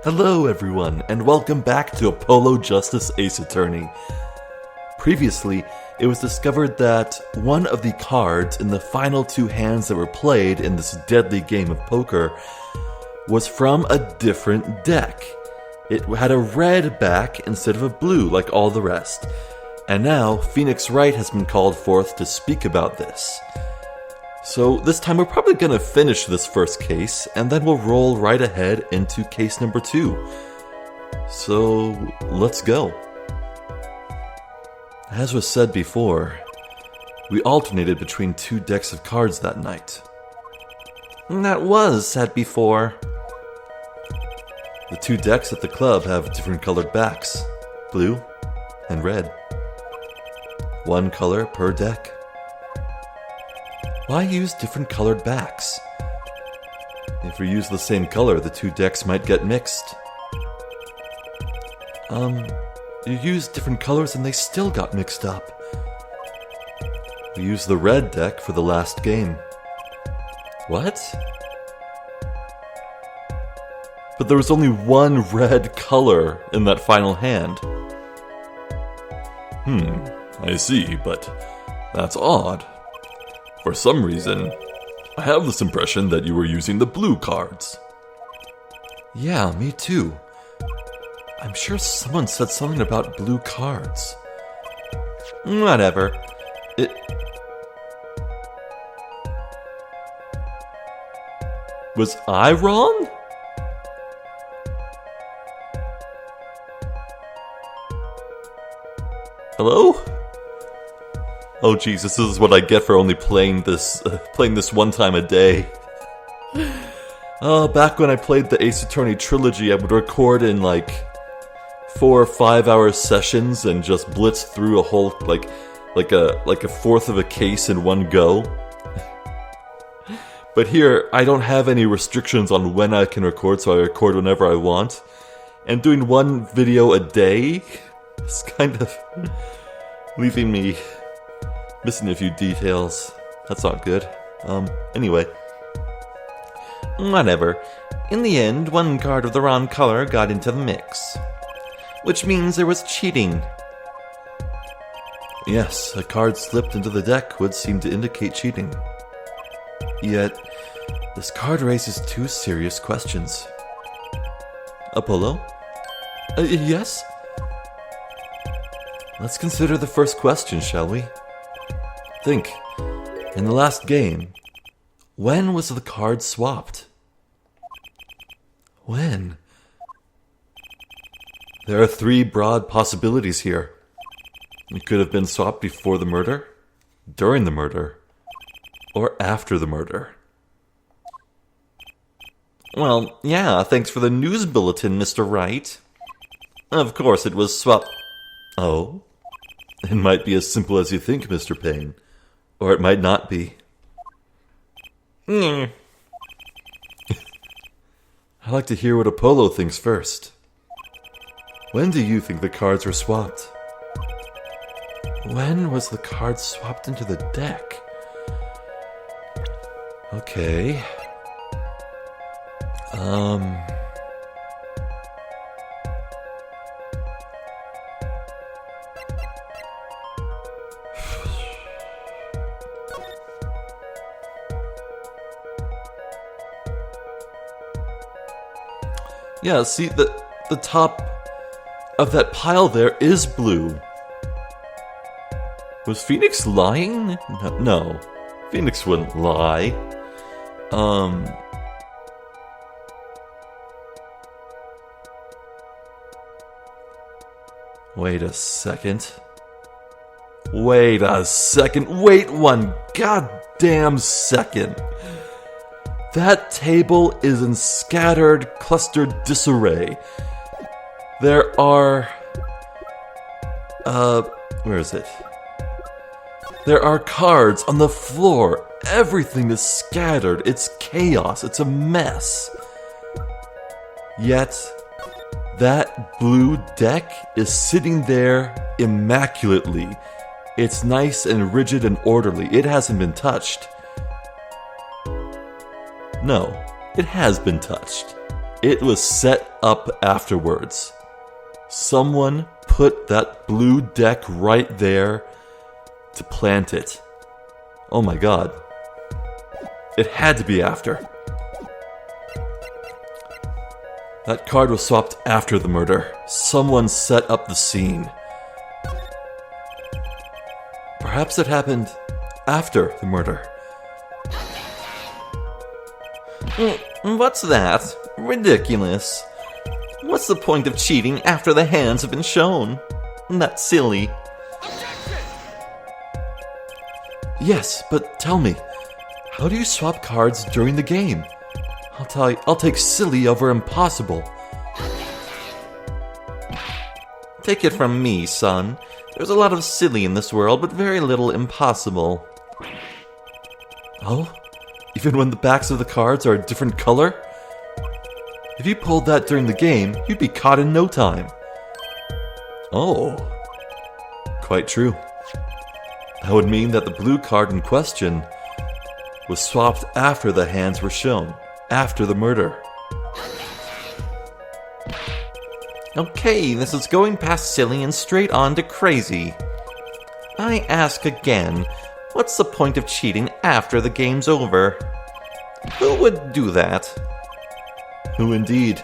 Hello everyone, and welcome back to Apollo Justice Ace Attorney. Previously, it was discovered that one of the cards in the final two hands that were played in this deadly game of poker was from a different deck. It had a red back instead of a blue like all the rest. And now, Phoenix Wright has been called forth to speak about this. So this time we're probably going to finish this first case, and then we'll roll right ahead into case number 2. So, let's go. As was said before, we alternated between 2 decks of cards that night. That was said before. The 2 decks at the club have different colored backs, blue and red. 1 color per deck. Why use different colored backs? If we use the same color, the 2 decks might get mixed. You used different colors and they still got mixed up. We used the red deck for the last game. What? But there was only 1 red color in that final hand. I see, but that's odd. For some reason, I have this impression that you were using the blue cards. Yeah, me too. I'm sure someone said something about blue cards. Whatever. Was I wrong? Hello? Oh Jesus, this is what I get for only playing this one time a day. Back when I played the Ace Attorney trilogy, I would record in like 4 or 5 hour sessions and just blitz through a whole like a fourth of a case in one go. But here, I don't have any restrictions on when I can record, so I record whenever I want. And doing 1 video a day is kind of leaving me missing a few details. That's not good. Anyway. Whatever. In the end, 1 card of the wrong color got into the mix. Which means there was cheating. Yes, a card slipped into the deck would seem to indicate cheating. Yet, this card raises 2 serious questions. Apollo? Yes? Let's consider the first question, shall we? Think, in the last game, when was the card swapped? When? There are 3 broad possibilities here. It could have been swapped before the murder, during the murder, or after the murder. Well, yeah, thanks for the news bulletin, Mr. Wright. Of course it was swapped. Oh? It might be as simple as you think, Mr. Payne. Or it might not be. I'd like to hear what Apollo thinks first. When do you think the cards were swapped? When was the card swapped into the deck? Okay. Yeah, see, the top of that pile there is blue. Was Phoenix lying? No. Phoenix wouldn't lie. Wait a second. Wait 1 goddamn second. That table is in scattered, clustered disarray. There are... where is it? There are cards on the floor. Everything is scattered. It's chaos. It's a mess. Yet, that blue deck is sitting there immaculately. It's nice and rigid and orderly. It hasn't been touched. No, it has been touched. It was set up afterwards. Someone put that blue deck right there to plant it. Oh my god. It had to be after. That card was swapped after the murder. Someone set up the scene. Perhaps it happened after the murder. What's that? Ridiculous. What's the point of cheating after the hands have been shown? That's silly. Yes, but tell me, how do you swap cards during the game? I'll take silly over impossible. Take it from me, son. There's a lot of silly in this world, but very little impossible. Oh? Even when the backs of the cards are a different color? If you pulled that during the game, you'd be caught in no time. Oh. Quite true. That would mean that the blue card in question was swapped after the hands were shown, after the murder. Okay, this is going past silly and straight on to crazy. I ask again, what's the point of cheating after the game's over? Who would do that? Who indeed?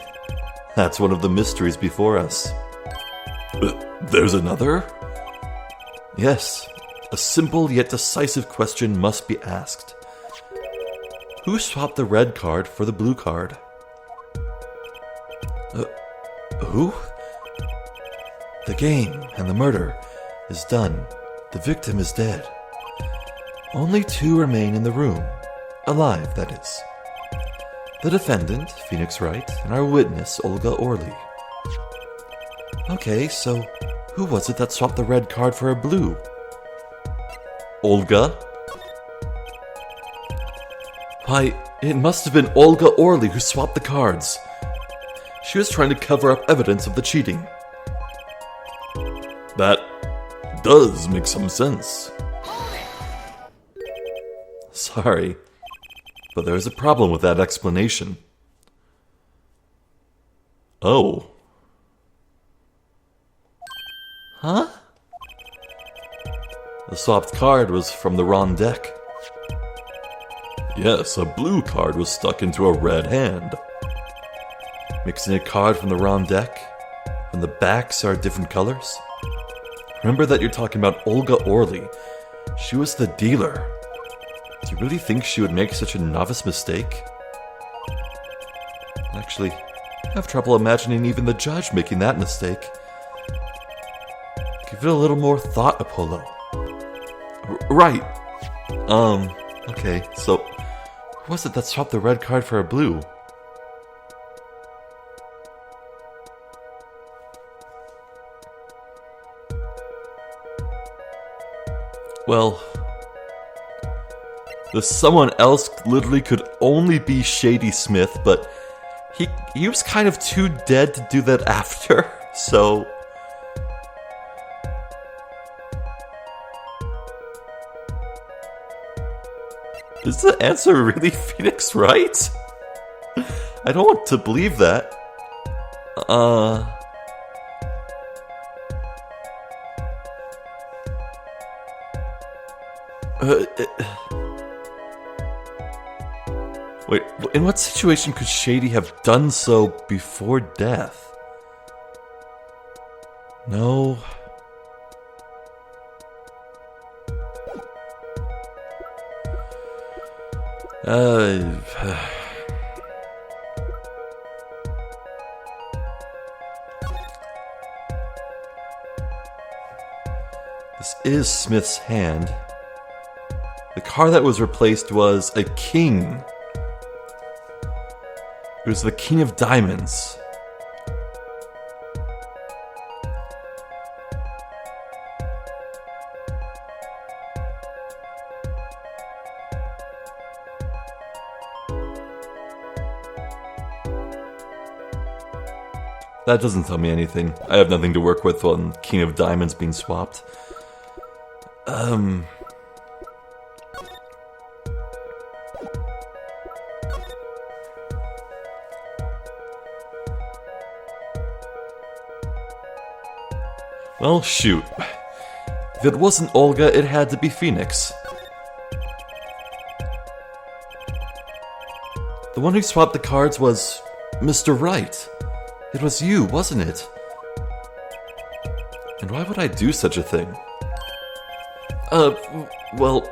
That's one of the mysteries before us. There's another? Yes, a simple yet decisive question must be asked. Who swapped the red card for the blue card? Who? The game and the murder is done. The victim is dead. Only two remain in the room. Alive, that is. The defendant, Phoenix Wright, and our witness, Olga Orly. Okay, so who was it that swapped the red card for a blue? Olga? Why, it must have been Olga Orly who swapped the cards. She was trying to cover up evidence of the cheating. That does make some sense. Sorry, but there's a problem with that explanation. Oh. Huh? The swapped card was from the wrong deck. Yes, a blue card was stuck into a red hand. Mixing a card from the wrong deck, when the backs are different colors. Remember that you're talking about Olga Orly. She was the dealer. Do you really think she would make such a novice mistake? Actually, I have trouble imagining even the judge making that mistake. Give it a little more thought, Apollo. Right. Okay, so who was it that swapped the red card for a blue? Well, the someone else literally could only be Shady Smith, but he was kind of too dead to do that after, so... Is the answer really Phoenix Wright? I don't want to believe that. Wait, in what situation could Shady have done so before death? No. This is Smith's hand. The card that was replaced was a king. It was the King of Diamonds. That doesn't tell me anything. I have nothing to work with on King of Diamonds being swapped. Well, shoot. If it wasn't Olga, it had to be Phoenix. The one who swapped the cards was Mr. Right. It was you, wasn't it? And why would I do such a thing? Well,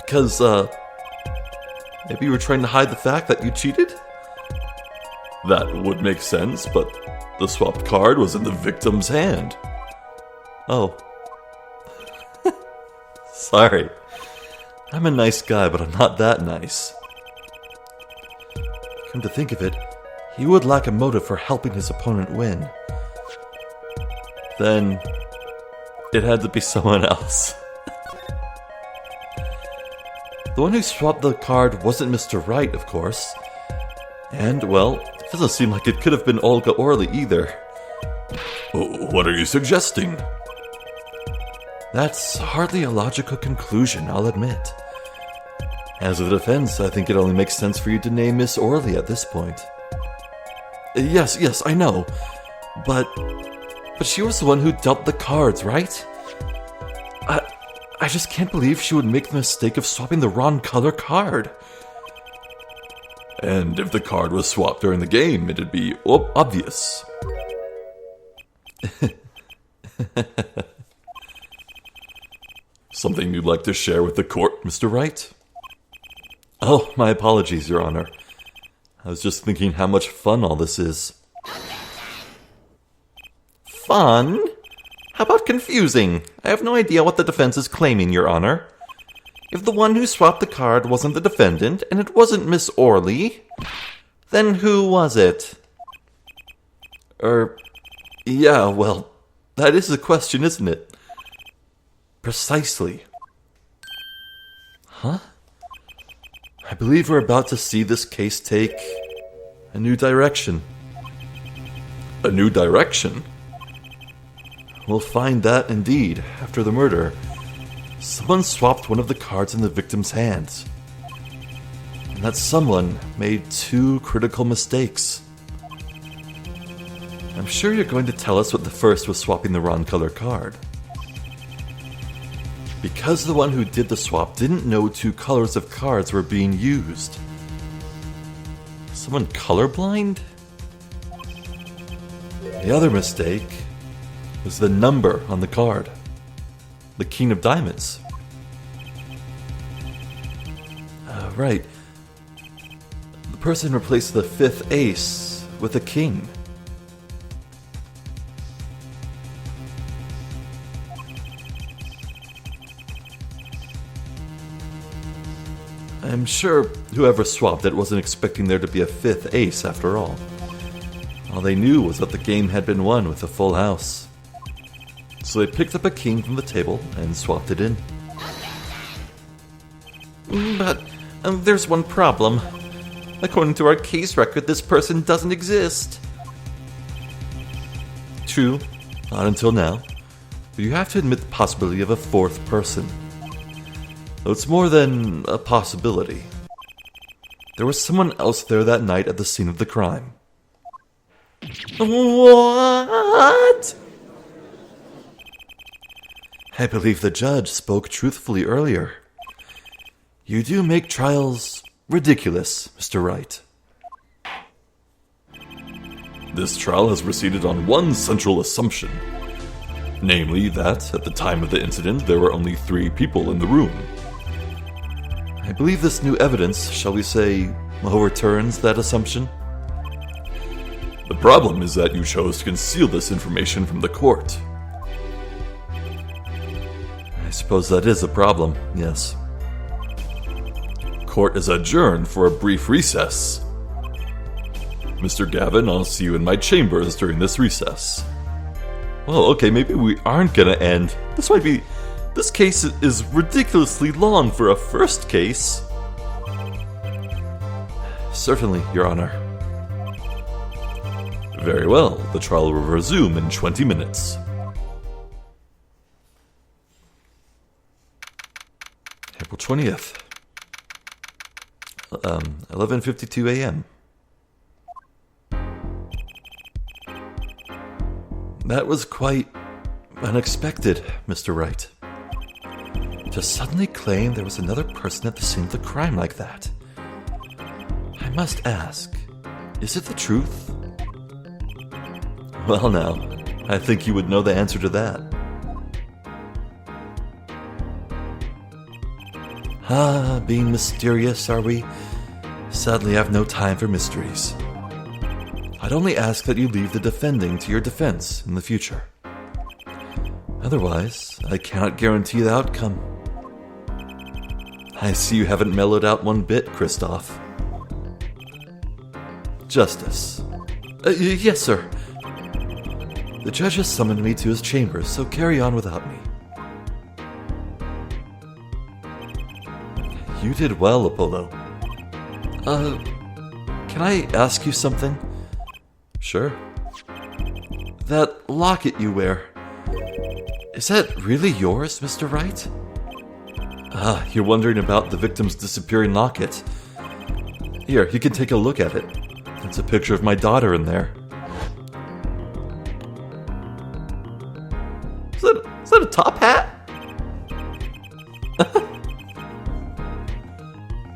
because, maybe you were trying to hide the fact that you cheated? That would make sense, but the swapped card was in the victim's hand. Oh. Sorry. I'm a nice guy, but I'm not that nice. Come to think of it, he would lack a motive for helping his opponent win. Then, it had to be someone else. The one who swapped the card wasn't Mr. Right, of course. And, well, it doesn't seem like it could have been Olga Orly either. What are you suggesting? That's hardly a logical conclusion, I'll admit. As a defense, I think it only makes sense for you to name Miss Orly at this point. Yes, I know. But she was the one who dealt the cards, right? I just can't believe she would make the mistake of swapping the wrong color card. And if the card was swapped during the game, it'd be obvious. Something you'd like to share with the court, Mr. Wright? Oh, my apologies, Your Honor. I was just thinking how much fun all this is. Fun? How about confusing? I have no idea what the defense is claiming, Your Honor. If the one who swapped the card wasn't the defendant, and it wasn't Miss Orly, then who was it? Yeah, well, that is the question, isn't it? Precisely. Huh? I believe we're about to see this case take a new direction. A new direction? We'll find that, indeed, after the murder. Someone swapped one of the cards in the victim's hands. And that someone made two critical mistakes. I'm sure you're going to tell us what the first was swapping the wrong color card. Because the one who did the swap didn't know two colors of cards were being used. Someone colorblind? The other mistake was the number on the card. The King of Diamonds. Right. The person replaced the fifth ace with a king. I'm sure whoever swapped it wasn't expecting there to be a fifth ace after all. All they knew was that the game had been won with a full house. So they picked up a king from the table and swapped it in. But there's one problem. According to our case record, this person doesn't exist. True, not until now. But you have to admit the possibility of a fourth person. Though it's more than a possibility. There was someone else there that night at the scene of the crime. What? I believe the judge spoke truthfully earlier. You do make trials ridiculous, Mr. Wright. This trial has proceeded on one central assumption. Namely that, at the time of the incident, there were only 3 people in the room. I believe this new evidence, shall we say, overturns that assumption. The problem is that you chose to conceal this information from the court. I suppose that is a problem, yes. Court is adjourned for a brief recess. Mr. Gavin, I'll see you in my chambers during this recess. Well, okay, maybe we aren't gonna end. This case is ridiculously long for a first case. Certainly, Your Honor. Very well, the trial will resume in 20 minutes. April 20th. 11:52 a.m. That was quite Unexpected, Mr. Wright. To suddenly claim there was another person at the scene of the crime like that. I must ask, is it the truth? Well now, I think you would know the answer to that. Being mysterious, are we? Sadly, I have no time for mysteries. I'd only ask that you leave the defending to your defense in the future. Otherwise, I cannot guarantee the outcome. I see you haven't mellowed out one bit, Kristoph. Justice. Yes, sir. The judge has summoned me to his chambers, so carry on without me. You did well, Apollo. Can I ask you something? Sure. That locket you wear, is that really yours, Mr. Wright? You're wondering about the victim's disappearing locket. Here, you can take a look at it. It's a picture of my daughter in there. Is that a top hat?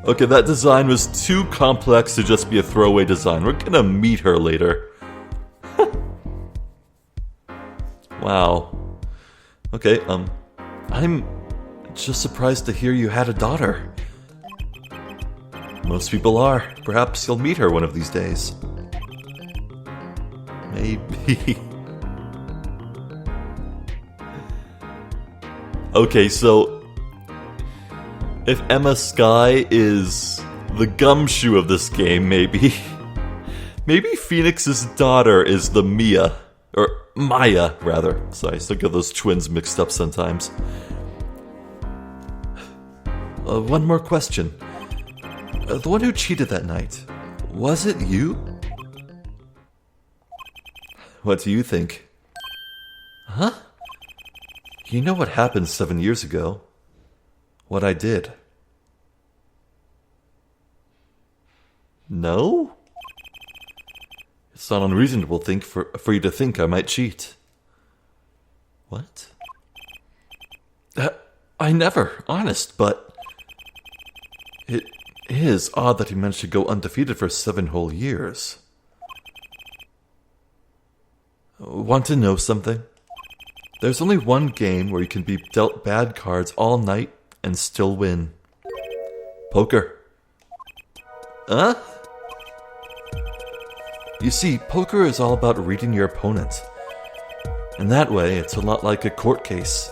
Okay, that design was too complex to just be a throwaway design. We're gonna meet her later. Wow. Okay, I'm just surprised to hear you had a daughter. Most people are. Perhaps you'll meet her one of these days. Maybe. Okay, so if Emma Skye is the gumshoe of this game, maybe Phoenix's daughter is the Mia, or Maya, rather. Sorry, I still get those twins mixed up sometimes. One more question. The one who cheated that night, was it you? What do you think? Huh? You know what happened 7 years ago. What I did. No? It's not unreasonable for you to think I might cheat. What? I never, honest, but it is odd that he managed to go undefeated for 7 whole years. Want to know something? There's only one game where you can be dealt bad cards all night and still win. Poker. Huh? You see, poker is all about reading your opponent. And that way, it's a lot like a court case.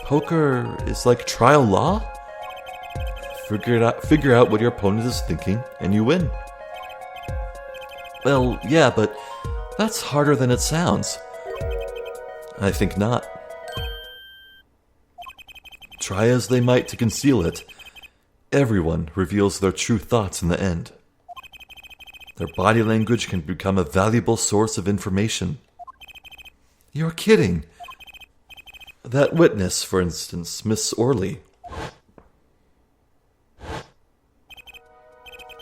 Poker is like trial law. Figure out what your opponent is thinking, and you win. Well, yeah, but that's harder than it sounds. I think not. Try as they might to conceal it, everyone reveals their true thoughts in the end. Their body language can become a valuable source of information. You're kidding. That witness, for instance, Miss Orley.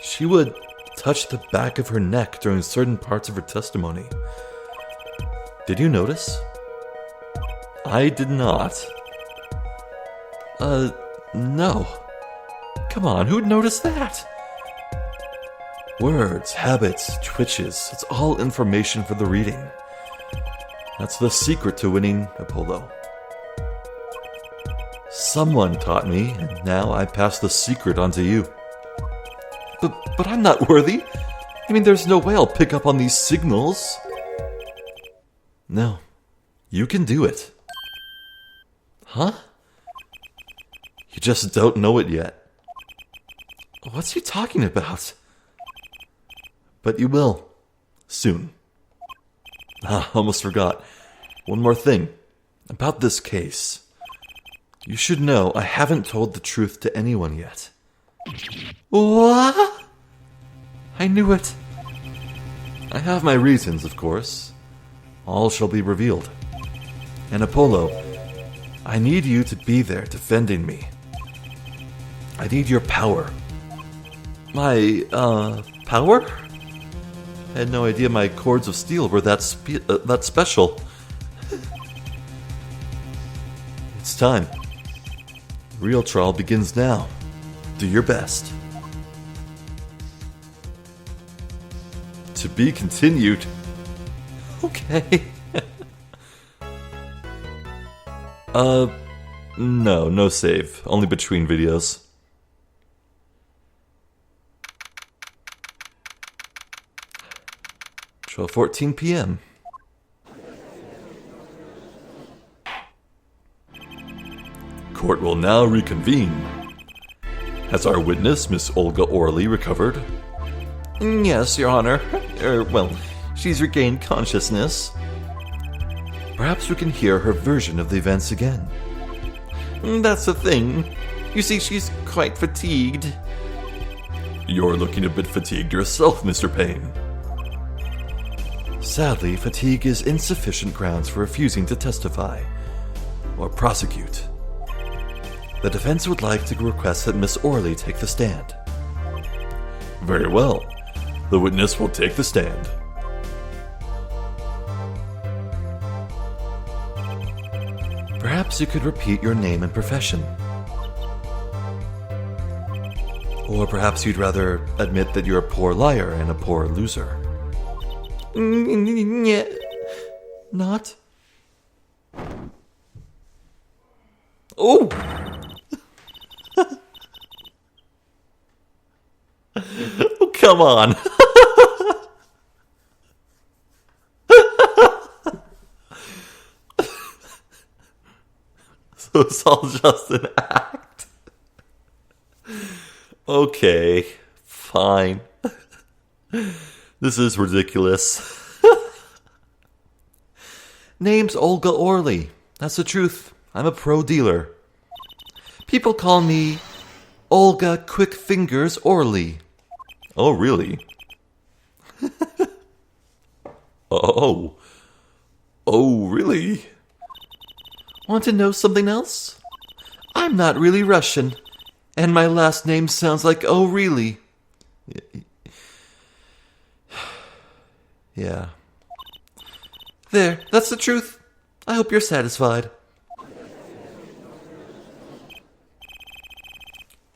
She would touch the back of her neck during certain parts of her testimony. Did you notice? I did not. No. Come on, who'd notice that? Words, habits, twitches, it's all information for the reading. That's the secret to winning, Apollo. Someone taught me, and now I pass the secret on to you. But I'm not worthy. I mean, there's no way I'll pick up on these signals. No, you can do it. Huh? You just don't know it yet. What's he talking about? But you will. Soon. Almost forgot. One more thing. About this case. You should know I haven't told the truth to anyone yet. What? I knew it. I have my reasons, of course. All shall be revealed. And Apollo, I need you to be there defending me. I need your power. My, power? I had no idea my cords of steel were that special. time. The real trial begins now. Do your best. To be continued. Okay. No save. Only between videos. Till 14 p.m. Court will now reconvene. Has our witness, Miss Olga Orley, recovered? Yes, Your Honor. She's regained consciousness. Perhaps we can hear her version of the events again. That's the thing. You see, she's quite fatigued. You're looking a bit fatigued yourself, Mr. Payne. Sadly, fatigue is insufficient grounds for refusing to testify or prosecute. The defense would like to request that Miss Orley take the stand. Very well. The witness will take the stand. Perhaps you could repeat your name and profession. Or perhaps you'd rather admit that you're a poor liar and a poor loser. Not? Oh! Oh, come on! So it's all just an act. Okay, fine. This is ridiculous. Name's Olga Orley. That's the truth. I'm a pro dealer. People call me Olga Quick Fingers Orley. Oh, really? Oh, really? Want to know something else? I'm not really Russian, and my last name sounds like oh, really. Yeah. There, that's the truth. I hope you're satisfied.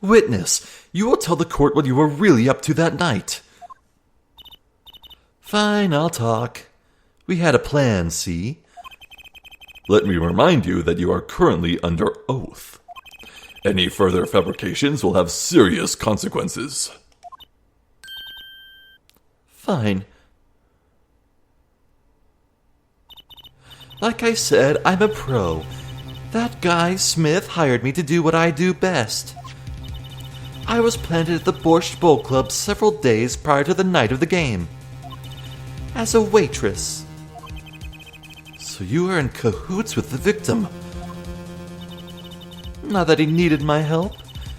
Witness, you will tell the court what you were really up to that night. Fine, I'll talk. We had a plan, see? Let me remind you that you are currently under oath. Any further fabrications will have serious consequences. Fine. Like I said, I'm a pro. That guy, Smith, hired me to do what I do best. I was planted at the Borscht Bowl Club several days prior to the night of the game. As a waitress. So you were in cahoots with the victim. Not that he needed my help.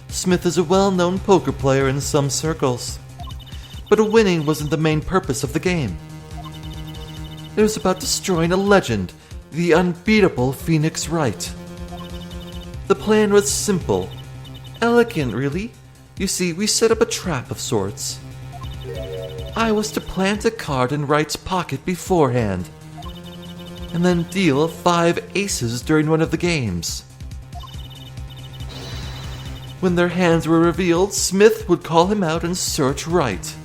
Smith is a well-known poker player in some circles. But winning wasn't the main purpose of the game. It was about destroying a legend, the unbeatable Phoenix Wright. The plan was simple. Elegant, really. You see, we set up a trap of sorts. I was to plant a card in Wright's pocket beforehand, and then deal 5 aces during one of the games. When their hands were revealed, Smith would call him out and search Wright.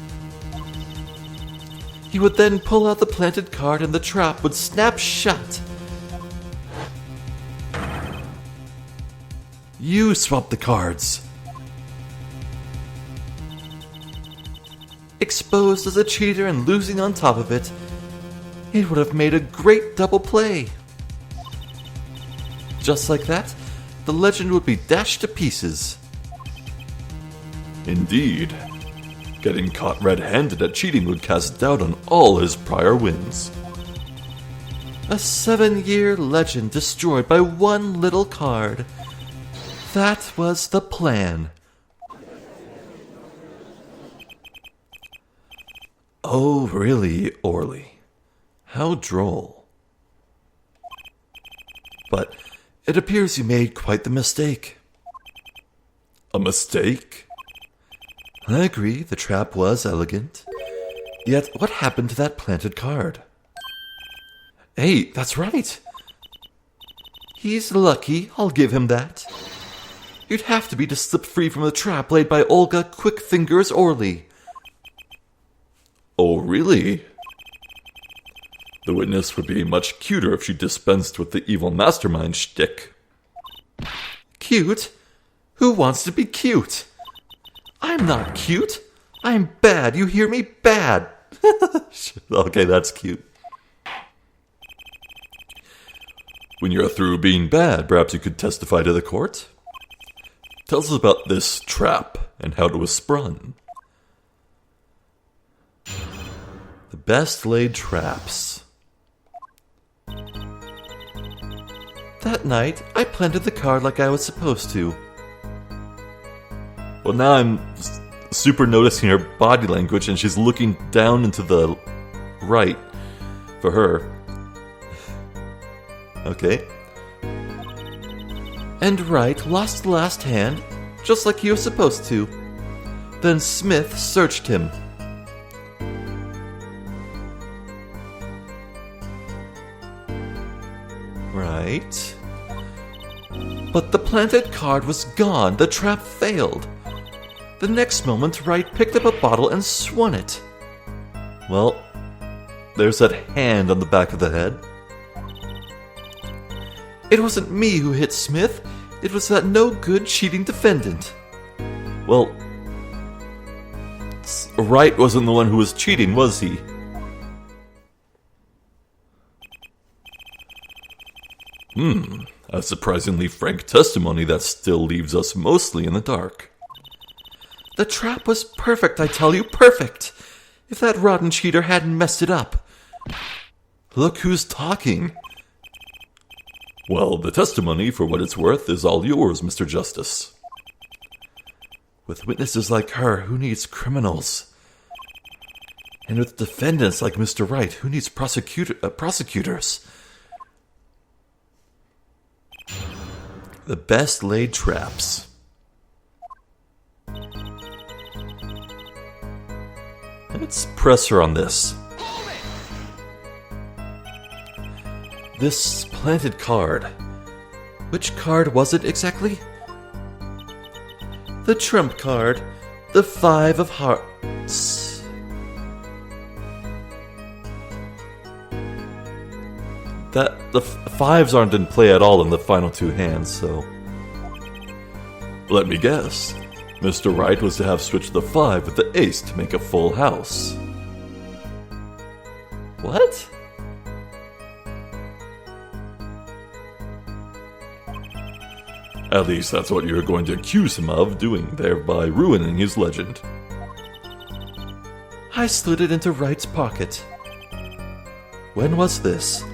He would then pull out the planted card and the trap would snap shut. You swapped the cards. Exposed as a cheater and losing on top of it, it would have made a great double play. Just like that, the legend would be dashed to pieces. Indeed. Getting caught red-handed at cheating would cast doubt on all his prior wins. A 7-year legend destroyed by one little card. That was the plan. Oh, really, Orley? How droll. But it appears you made quite the mistake. A mistake? I agree, the trap was elegant. Yet, what happened to that planted card? Hey, that's right. He's lucky, I'll give him that. You'd have to be to slip free from the trap laid by Olga Quick Fingers Orley. Oh, really? The witness would be much cuter if she dispensed with the evil mastermind shtick. Cute? Who wants to be cute? I'm not cute. I'm bad, you hear me? Bad. Okay, that's cute. When you're through being bad, perhaps you could testify to the court? Tell us about this trap and how it was sprung. The best laid traps. That night, I planted the card like I was supposed to. Well, now I'm super noticing her body language, and she's looking down into the right for her. Okay. And Wright lost the last hand, just like he was supposed to. Then Smith searched him. Right. But the planted card was gone. The trap failed. The next moment, Wright picked up a bottle and swung it. Well, there's that hand on the back of the head. It wasn't me who hit Smith. It was that no-good cheating defendant. Well, Wright wasn't the one who was cheating, was he? A surprisingly frank testimony that still leaves us mostly in the dark. The trap was perfect, I tell you, perfect! If that rotten cheater hadn't messed it up. Look who's talking. Well, the testimony, for what it's worth, is all yours, Mr. Justice. With witnesses like her, who needs criminals? And with defendants like Mr. Wright, who needs prosecutors? The best laid traps. Let's press her on this. This planted card. Which card was it exactly? The trump card. The 5 of Hearts. The fives aren't in play at all in the final 2 hands, so... Let me guess. Mr. Wright was to have switched the 5 with the ace to make a full house. What? At least that's what you're going to accuse him of doing, thereby ruining his legend. I slid it into Wright's pocket. When was this?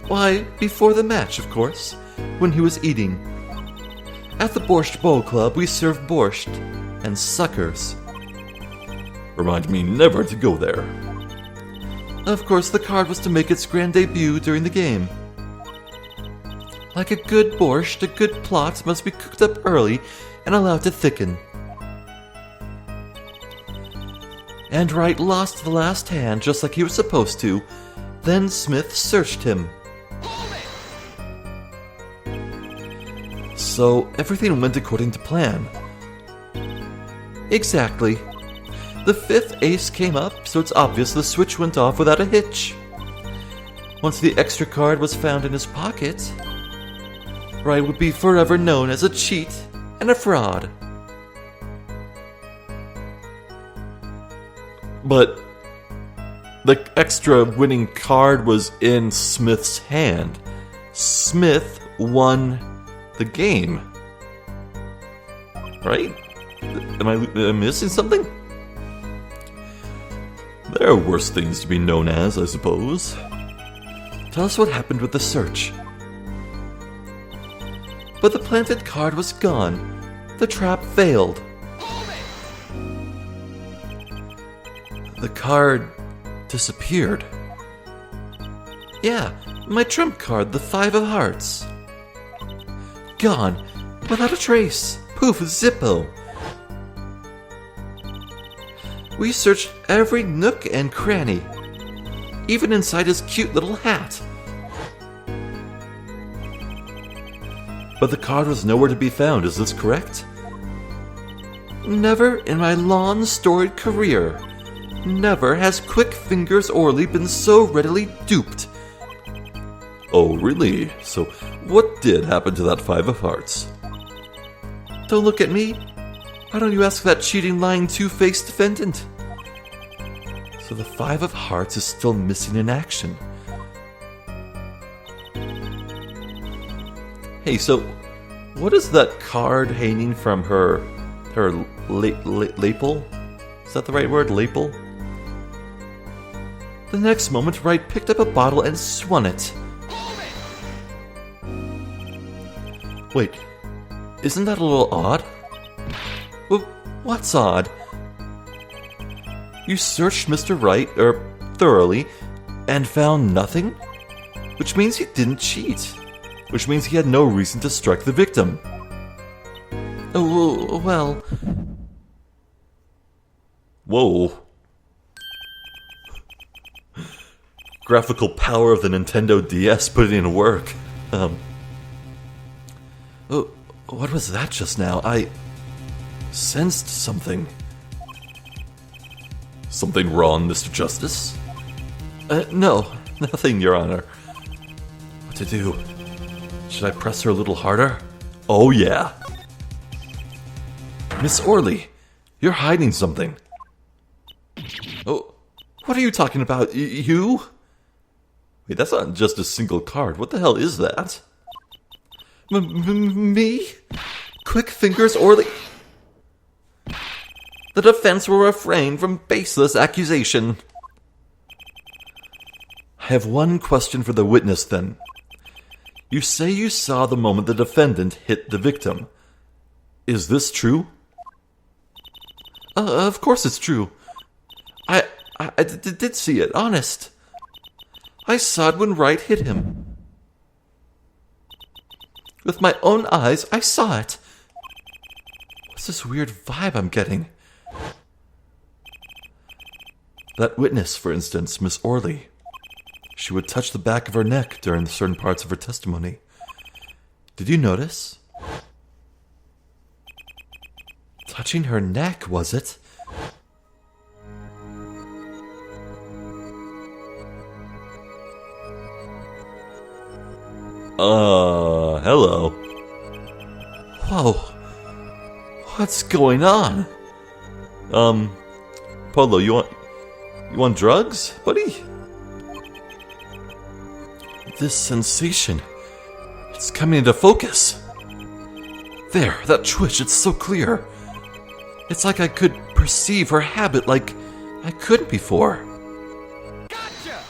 Why, before the match, of course, when he was eating. At the Borscht Bowl Club, we serve borscht and suckers. Remind me never to go there. Of course, the card was to make its grand debut during the game. Like a good borscht, a good plot must be cooked up early and allowed to thicken. And Wright lost the last hand just like he was supposed to. Then Smith searched him. So everything went according to plan. Exactly. The 5th ace came up, so it's obvious the switch went off without a hitch. Once the extra card was found in his pocket, Wright would be forever known as a cheat and a fraud. But the extra winning card was in Smith's hand. Smith won the game. Right? Am I missing something? There are worse things to be known as, I suppose. Tell us what happened with the search. But the planted card was gone. The trap failed. The card disappeared. Yeah, my trump card, the 5 of Hearts. Gone, without a trace. Poof, zippo. We searched every nook and cranny, even inside his cute little hat. But the card was nowhere to be found, is this correct? Never in my long storied career, never has Quick Fingers Orley been so readily duped. Oh, really? So, what did happen to that 5 of hearts? Don't look at me. Why don't you ask that cheating, lying, two-faced defendant? So the 5 of hearts is still missing in action. Hey, so what is that card hanging from her lapel? Is that the right word, lapel? The next moment, Wright picked up a bottle and swung it. Wait, isn't that a little odd? Well, what's odd? You searched Mr. Wright, thoroughly, and found nothing? Which means he didn't cheat. Which means he had no reason to strike the victim. Oh, well... Whoa. Graphical power of the Nintendo DS putting in work. Oh, what was that just now? I sensed something. Something wrong, Mr. Justice? No, nothing, Your Honor. What to do? Should I press her a little harder? Oh, yeah. Miss Orley, you're hiding something. Oh, what are you talking about? You? Wait, that's not just a single card. What the hell is that? Me? Quick Fingers Orley? The defense will refrain from baseless accusation. I have one question for the witness, then. You say you saw the moment the defendant hit the victim. Is this true? Of course it's true. I did see it, honest. I saw it when Wright hit him. With my own eyes, I saw it. What's this weird vibe I'm getting? That witness, for instance, Miss Orley. She would touch the back of her neck during certain parts of her testimony. Did you notice? Touching her neck, was it? Hello. Whoa. What's going on? Polo, you want drugs, buddy? This sensation, it's coming into focus. There, that twitch, it's so clear. It's like I could perceive her habit like I couldn't before. Gotcha!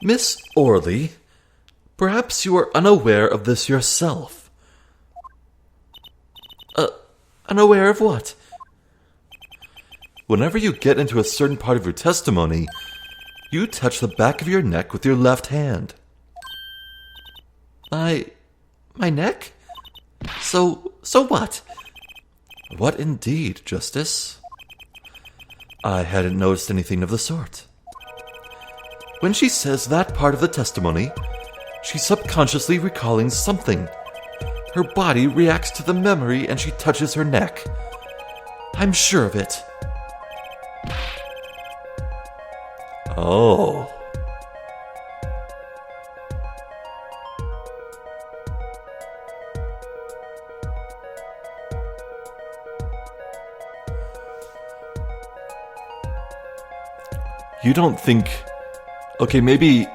Miss Orley, perhaps you are unaware of this yourself. Unaware of what? Whenever you get into a certain part of your testimony, you touch the back of your neck with your left hand. My neck? So what? What indeed, Justice? I hadn't noticed anything of the sort. When she says that part of the testimony, she's subconsciously recalling something. Her body reacts to the memory and she touches her neck. I'm sure of it. Oh. You don't think... Okay, maybe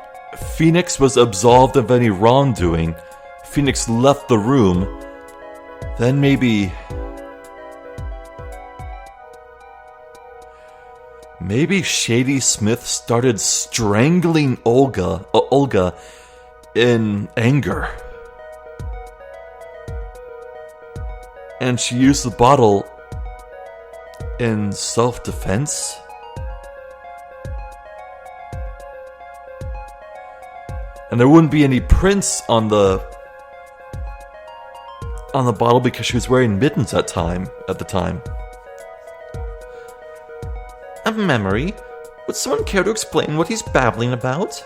Phoenix was absolved of any wrongdoing. Phoenix left the room. Then maybe... Maybe Shady Smith started strangling Olga in anger. And she used the bottle in self-defense? And there wouldn't be any prints on the bottle because she was wearing mittens at the time. memory? Would someone care to explain what he's babbling about?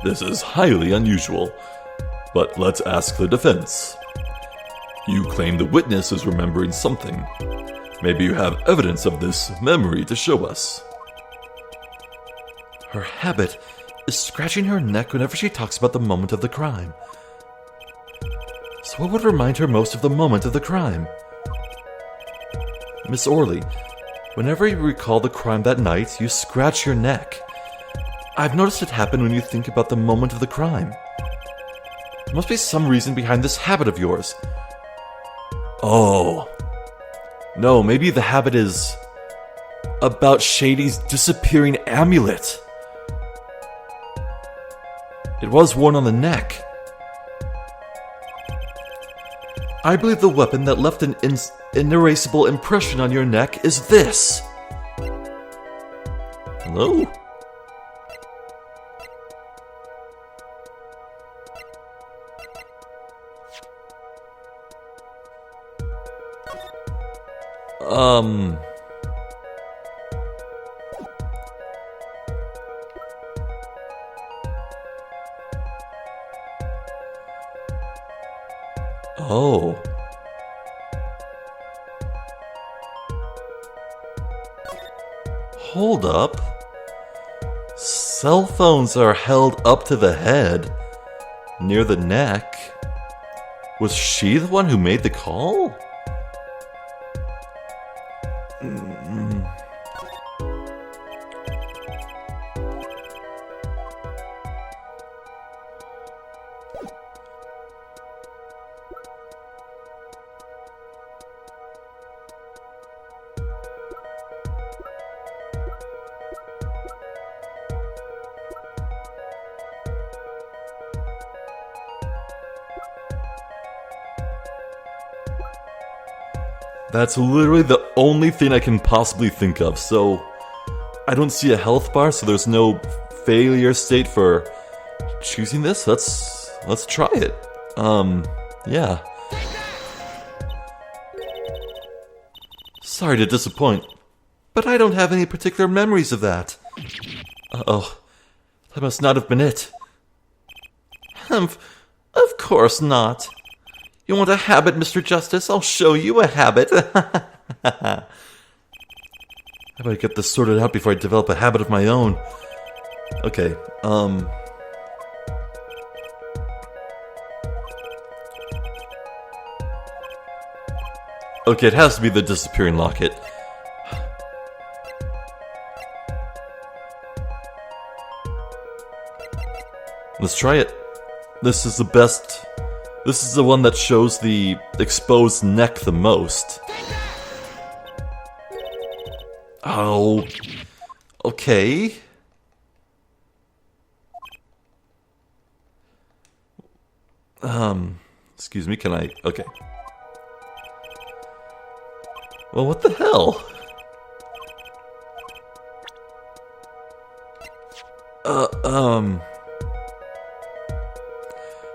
This is highly unusual, but let's ask the defense. You claim the witness is remembering something. Maybe you have evidence of this memory to show us. Her habit is scratching her neck whenever she talks about the moment of the crime. So what would remind her most of the moment of the crime? Miss Orley, whenever you recall the crime that night, you scratch your neck. I've noticed it happen when you think about the moment of the crime. There must be some reason behind this habit of yours. Oh. No, maybe the habit is about Shady's disappearing amulet. It was worn on the neck. I believe the weapon that left an inerasable impression on your neck is this. Hello? Oh. Hold up. Cell phones are held up to the head, near the neck. Was she the one who made the call? That's literally the only thing I can possibly think of, so I don't see a health bar, so there's no failure state for choosing this. Let's try it. Yeah. Sorry to disappoint, but I don't have any particular memories of that. Uh-oh. That must not have been it. Of course not. You want a habit, Mr. Justice? I'll show you a habit. How about I get this sorted out before I develop a habit of my own? Okay, Okay, it has to be the disappearing locket. let's try it. This is the best. This is the one that shows the exposed neck the most. Oh. Okay. Excuse me, can I... Okay. Well, what the hell?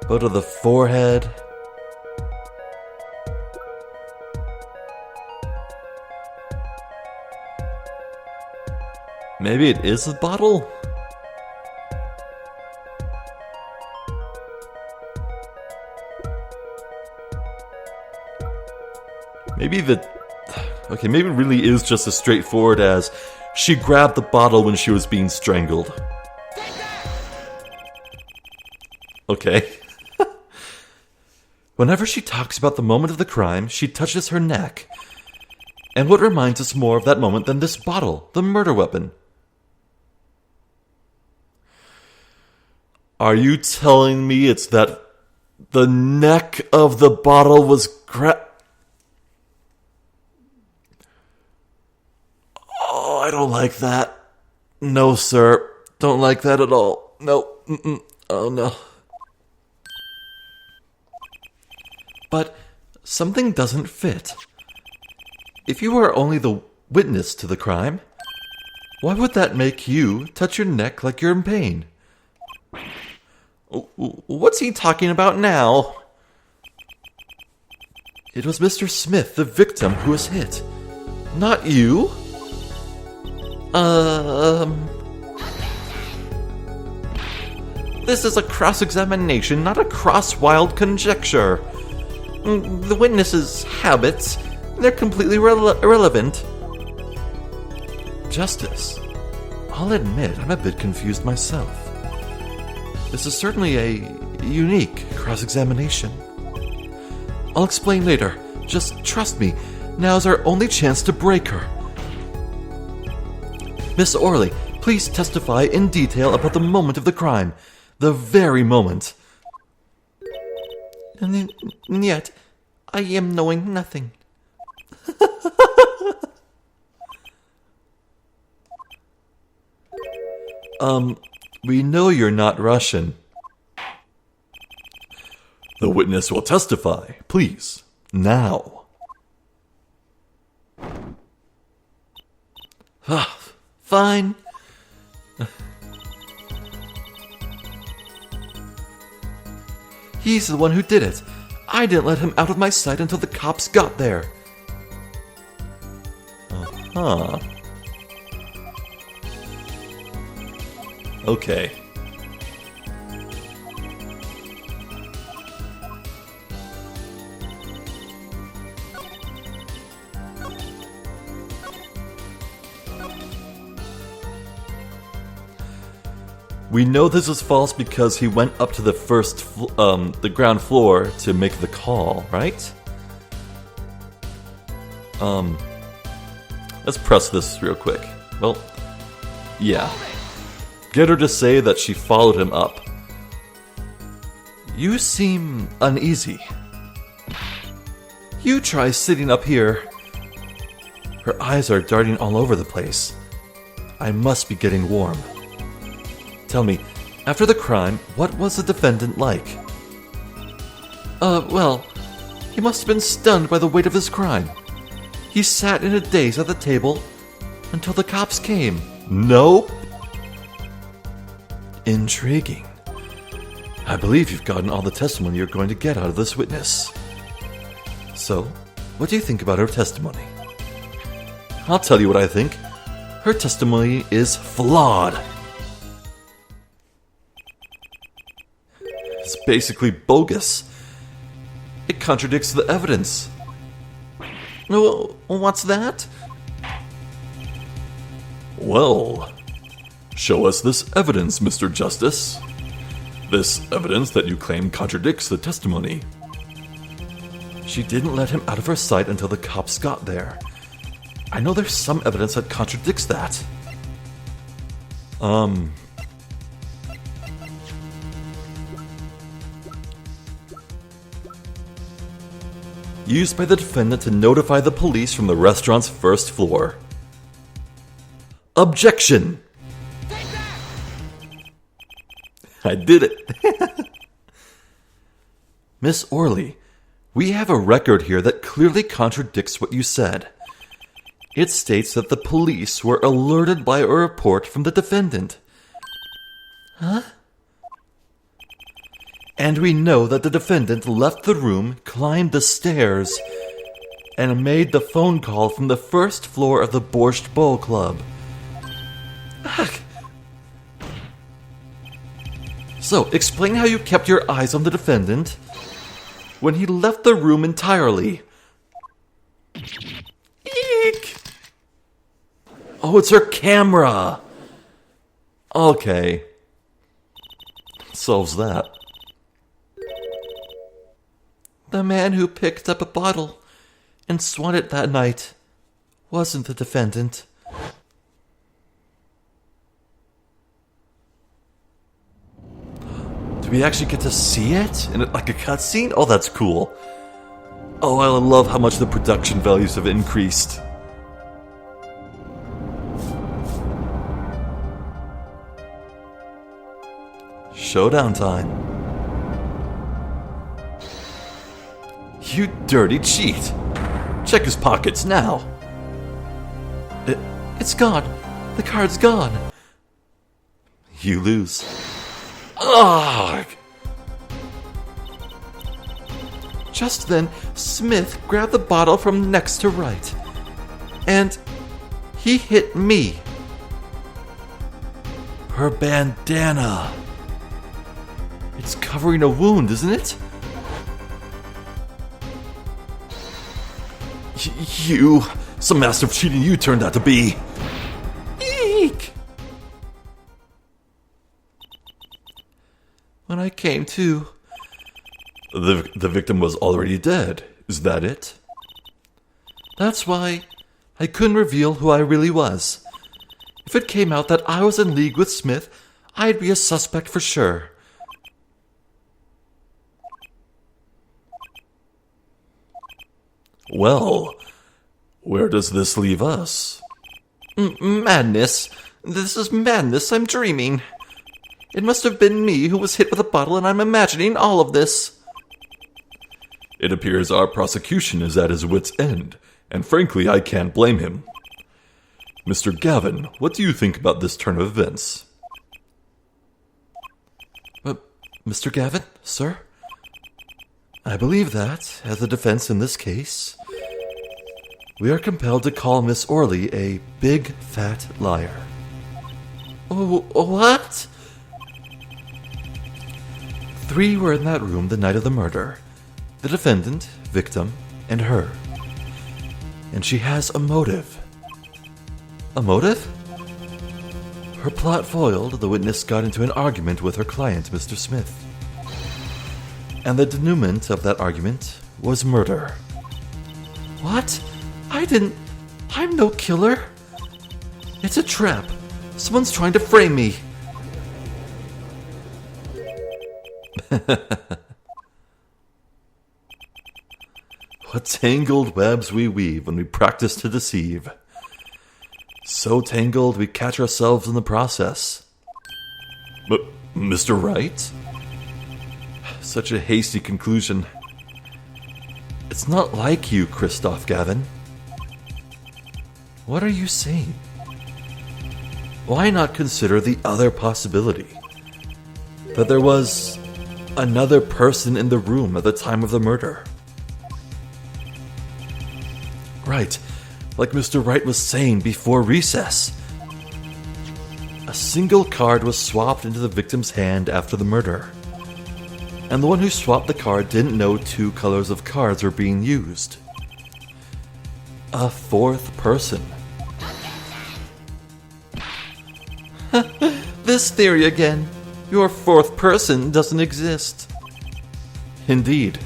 Go to the forehead. Maybe it is a bottle? Maybe okay, maybe it really is just as straightforward as she grabbed the bottle when she was being strangled. Okay. Whenever she talks about the moment of the crime, she touches her neck. And what reminds us more of that moment than this bottle, the murder weapon? Are you telling me it's that the neck of the bottle was Oh, I don't like that. No, sir. Don't like that at all. No. Oh, no. But something doesn't fit. If you were only the witness to the crime, why would that make you touch your neck like you're in pain? What's he talking about now? It was Mr. Smith, the victim, who was hit. Not you. This is a cross-examination, not a cross-wild conjecture. The witness's habits, they're completely irrelevant. Justice, I'll admit I'm a bit confused myself. This is certainly a unique cross-examination. I'll explain later. Just trust me, now's our only chance to break her. Miss Orley, please testify in detail about the moment of the crime. The very moment. And yet, I am knowing nothing. We know you're not Russian. The witness will testify, please, now. Fine. He's the one who did it. I didn't let him out of my sight until the cops got there. Uh-huh. Okay. We know this is false because he went up to the the ground floor to make the call, right? Let's press this real quick. Well, yeah. Get her to say that she followed him up. You seem uneasy. You try sitting up here. Her eyes are darting all over the place. I must be getting warm. Tell me, after the crime, what was the defendant like? Well, he must have been stunned by the weight of his crime. He sat in a daze at the table until the cops came. Nope. Intriguing. I believe you've gotten all the testimony you're going to get out of this witness. So, what do you think about her testimony? I'll tell you what I think. Her testimony is flawed. It's basically bogus. It contradicts the evidence. What's that? Well, show us this evidence, Mr. Justice. This evidence that you claim contradicts the testimony. She didn't let him out of her sight until the cops got there. I know there's some evidence that contradicts that. Used by the defendant to notify the police from the restaurant's first floor. Objection! I did it. Miss Orley, we have a record here that clearly contradicts what you said. It states that the police were alerted by a report from the defendant. Huh? And we know that the defendant left the room, climbed the stairs, and made the phone call from the first floor of the Borscht Bowl Club. Ugh. So, explain how you kept your eyes on the defendant when he left the room entirely. Eek! Oh, it's her camera! Okay. Solves that. The man who picked up a bottle and swung it that night wasn't the defendant. Do we actually get to see it? In like a cutscene? Oh, that's cool. Oh, I love how much the production values have increased. Showdown time. You dirty cheat. Check his pockets now. It's gone. The card's gone. You lose. Ugh! Just then, Smith grabbed the bottle from next to right. And he hit me Her bandana. It's covering a wound, isn't it? You, some master of cheating you turned out to be. Eek! When I came to, the victim was already dead. Is that it? That's why I couldn't reveal who I really was. If it came out that I was in league with Smith, I'd be a suspect for sure. Well, where does this leave us? Madness. This is madness. I'm dreaming. It must have been me who was hit with a bottle, and I'm imagining all of this. It appears our prosecution is at his wit's end, and frankly, I can't blame him. Mr. Gavin, what do you think about this turn of events? Mr. Gavin, sir? I believe that, as a defense in this case, we are compelled to call Miss Orley a big, fat liar. Oh, what? 3 were in that room the night of the murder. The defendant, victim, and her. And she has a motive. A motive? Her plot foiled, the witness got into an argument with her client, Mr. Smith. And the denouement of that argument was murder. What? I'm no killer. It's a trap. Someone's trying to frame me. What tangled webs we weave when we practice to deceive. So tangled we catch ourselves in the process. But, Mr. Wright? Such a hasty conclusion. It's not like you, Kristoph, Gavin. What are you saying? Why not consider the other possibility? That there was another person in the room at the time of the murder. Right, like Mr. Wright was saying before recess. A single card was swapped into the victim's hand after the murder. And the one who swapped the card didn't know 2 colors of cards were being used. A 4th person. This theory again. Your 4th person doesn't exist. Indeed.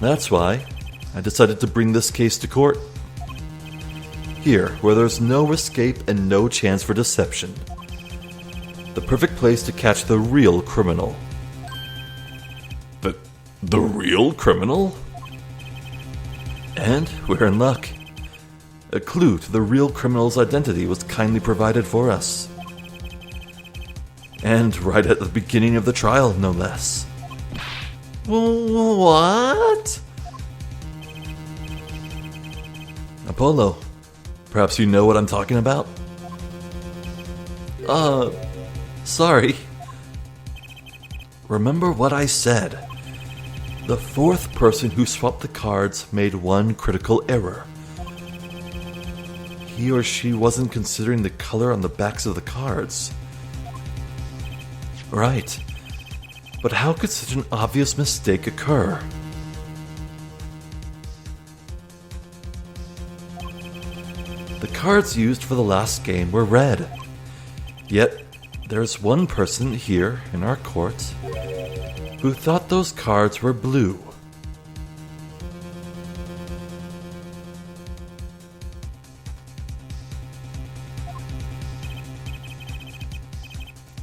That's why I decided to bring this case to court. Here, where there's no escape and no chance for deception. The perfect place to catch the real criminal. The real criminal? And we're in luck. A clue to the real criminal's identity was kindly provided for us. And right at the beginning of the trial, no less. What? Apollo, perhaps you know what I'm talking about? Sorry. Remember what I said. The 4th person who swapped the cards made one critical error. He or she wasn't considering the color on the backs of the cards. Right. But how could such an obvious mistake occur? The cards used for the last game were red. Yet, there's one person here in our court who thought those cards were blue.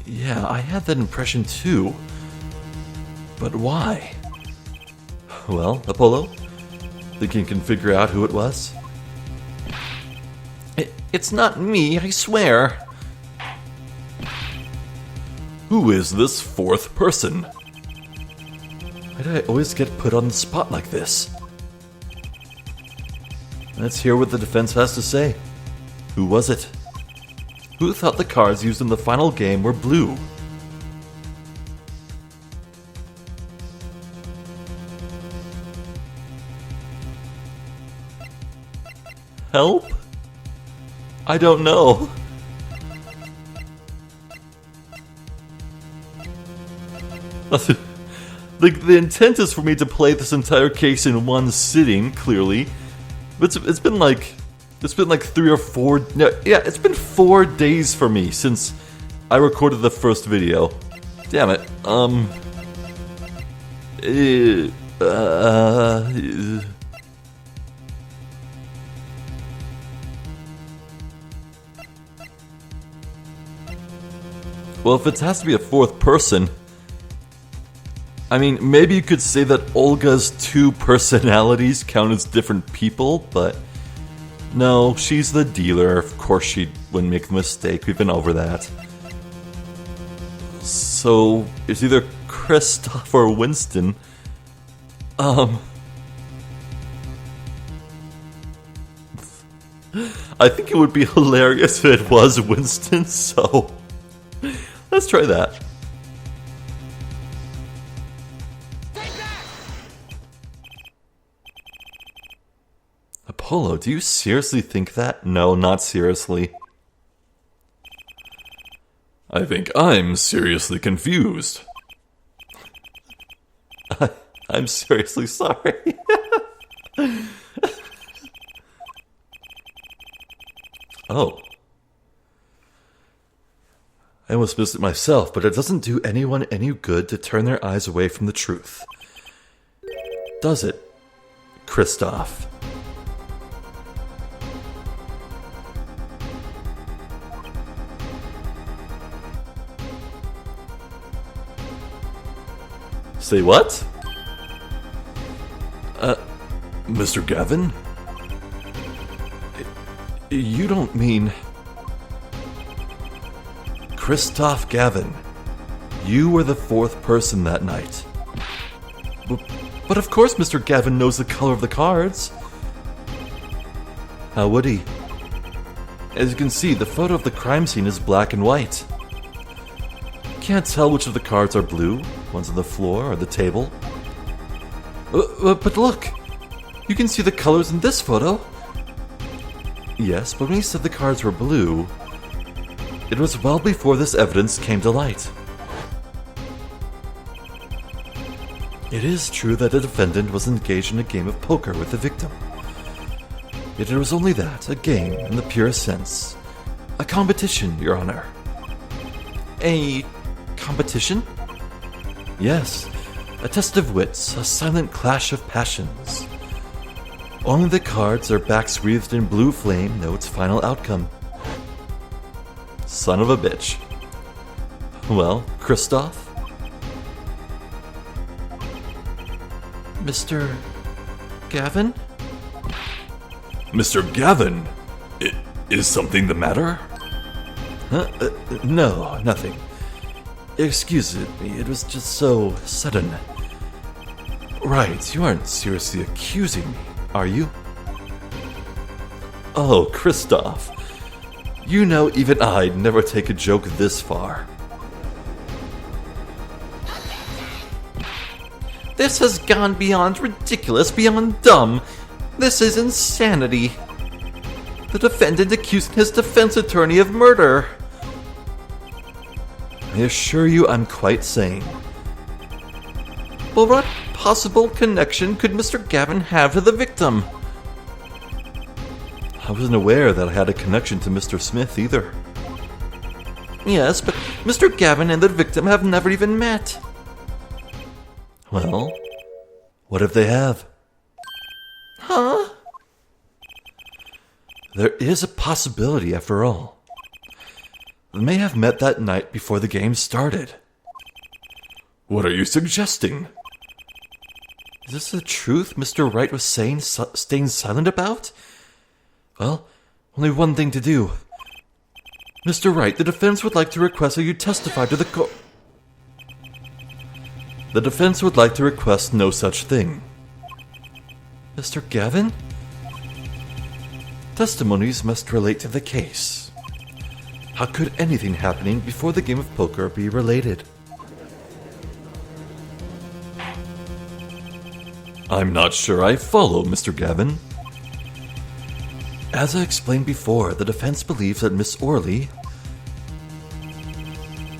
Yeah, I had that impression too. But why? Well, Apollo, think you can figure out who it was? It's not me, I swear. Who is this 4th person? Why do I always get put on the spot like this? Let's hear what the defense has to say. Who was it? Who thought the cards used in the final game were blue? Help? I don't know. Like, the intent is for me to play this entire case in one sitting, clearly. But it's been like 3 or 4... No, yeah, it's been 4 days for me since I recorded the first video. Damn it. Well, if it has to be a fourth person... I mean, maybe you could say that Olga's 2 personalities count as different people, but... No, she's the dealer. Of course she wouldn't make a mistake. We've been over that. So, it's either Kristoph or Winston. I think it would be hilarious if it was Winston, so... Let's try that. Apollo, do you seriously think that? No, not seriously. I think I'm seriously confused. I'm seriously sorry. Oh. I almost missed it myself, but it doesn't do anyone any good to turn their eyes away from the truth. Does it, Kristoph? Say what? Mr. Gavin? You don't mean... Kristoph Gavin, you were the 4th person that night. But of course Mr. Gavin knows the color of the cards. How would he? As you can see, the photo of the crime scene is black and white. Can't tell which of the cards are blue, one's on the floor or the table. But look, you can see the colors in this photo. Yes, but when he said the cards were blue, it was well before this evidence came to light. It is true that the defendant was engaged in a game of poker with the victim. Yet it was only that, a game in the purest sense. A competition, Your Honor. A competition? Yes, a test of wits, a silent clash of passions. Only the cards, their backs wreathed in blue flame, know its final outcome. Son of a bitch. Well, Kristoph? Mr. Gavin? Mr. Gavin? Is something the matter? No, nothing. Excuse me, it was just so sudden. Right, you aren't seriously accusing me, are you? Oh, Kristoph. You know, even I'd never take a joke this far. This has gone beyond ridiculous, beyond dumb. This is insanity. The defendant accusing his defense attorney of murder. I assure you I'm quite sane. Well, what possible connection could Mr. Gavin have to the victim? I wasn't aware that I had a connection to Mr. Smith either. Yes, but Mr. Gavin and the victim have never even met. Well, what if they have? Huh? There is a possibility after all. They may have met that night before the game started. What are you suggesting? Is this the truth Mr. Wright was staying silent about? Well, only one thing to do. Mr. Wright, the defense would like to request that you testify to the court. The defense would like to request no such thing. Mr. Gavin? Testimonies must relate to the case. How could anything happening before the game of poker be related? I'm not sure I follow, Mr. Gavin. As I explained before, the defense believes that Miss Orley...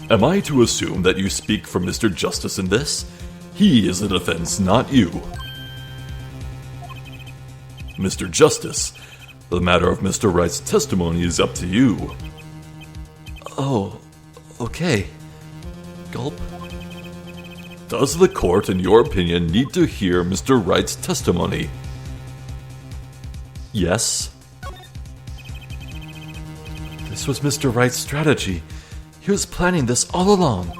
Am I to assume that you speak for Mr. Justice in this? He is the defense, not you. Mr. Justice, the matter of Mr. Wright's testimony is up to you. Oh, okay. Gulp. Does the court, in your opinion, need to hear Mr. Wright's testimony? Yes. This was Mr. Wright's strategy. He was planning this all along,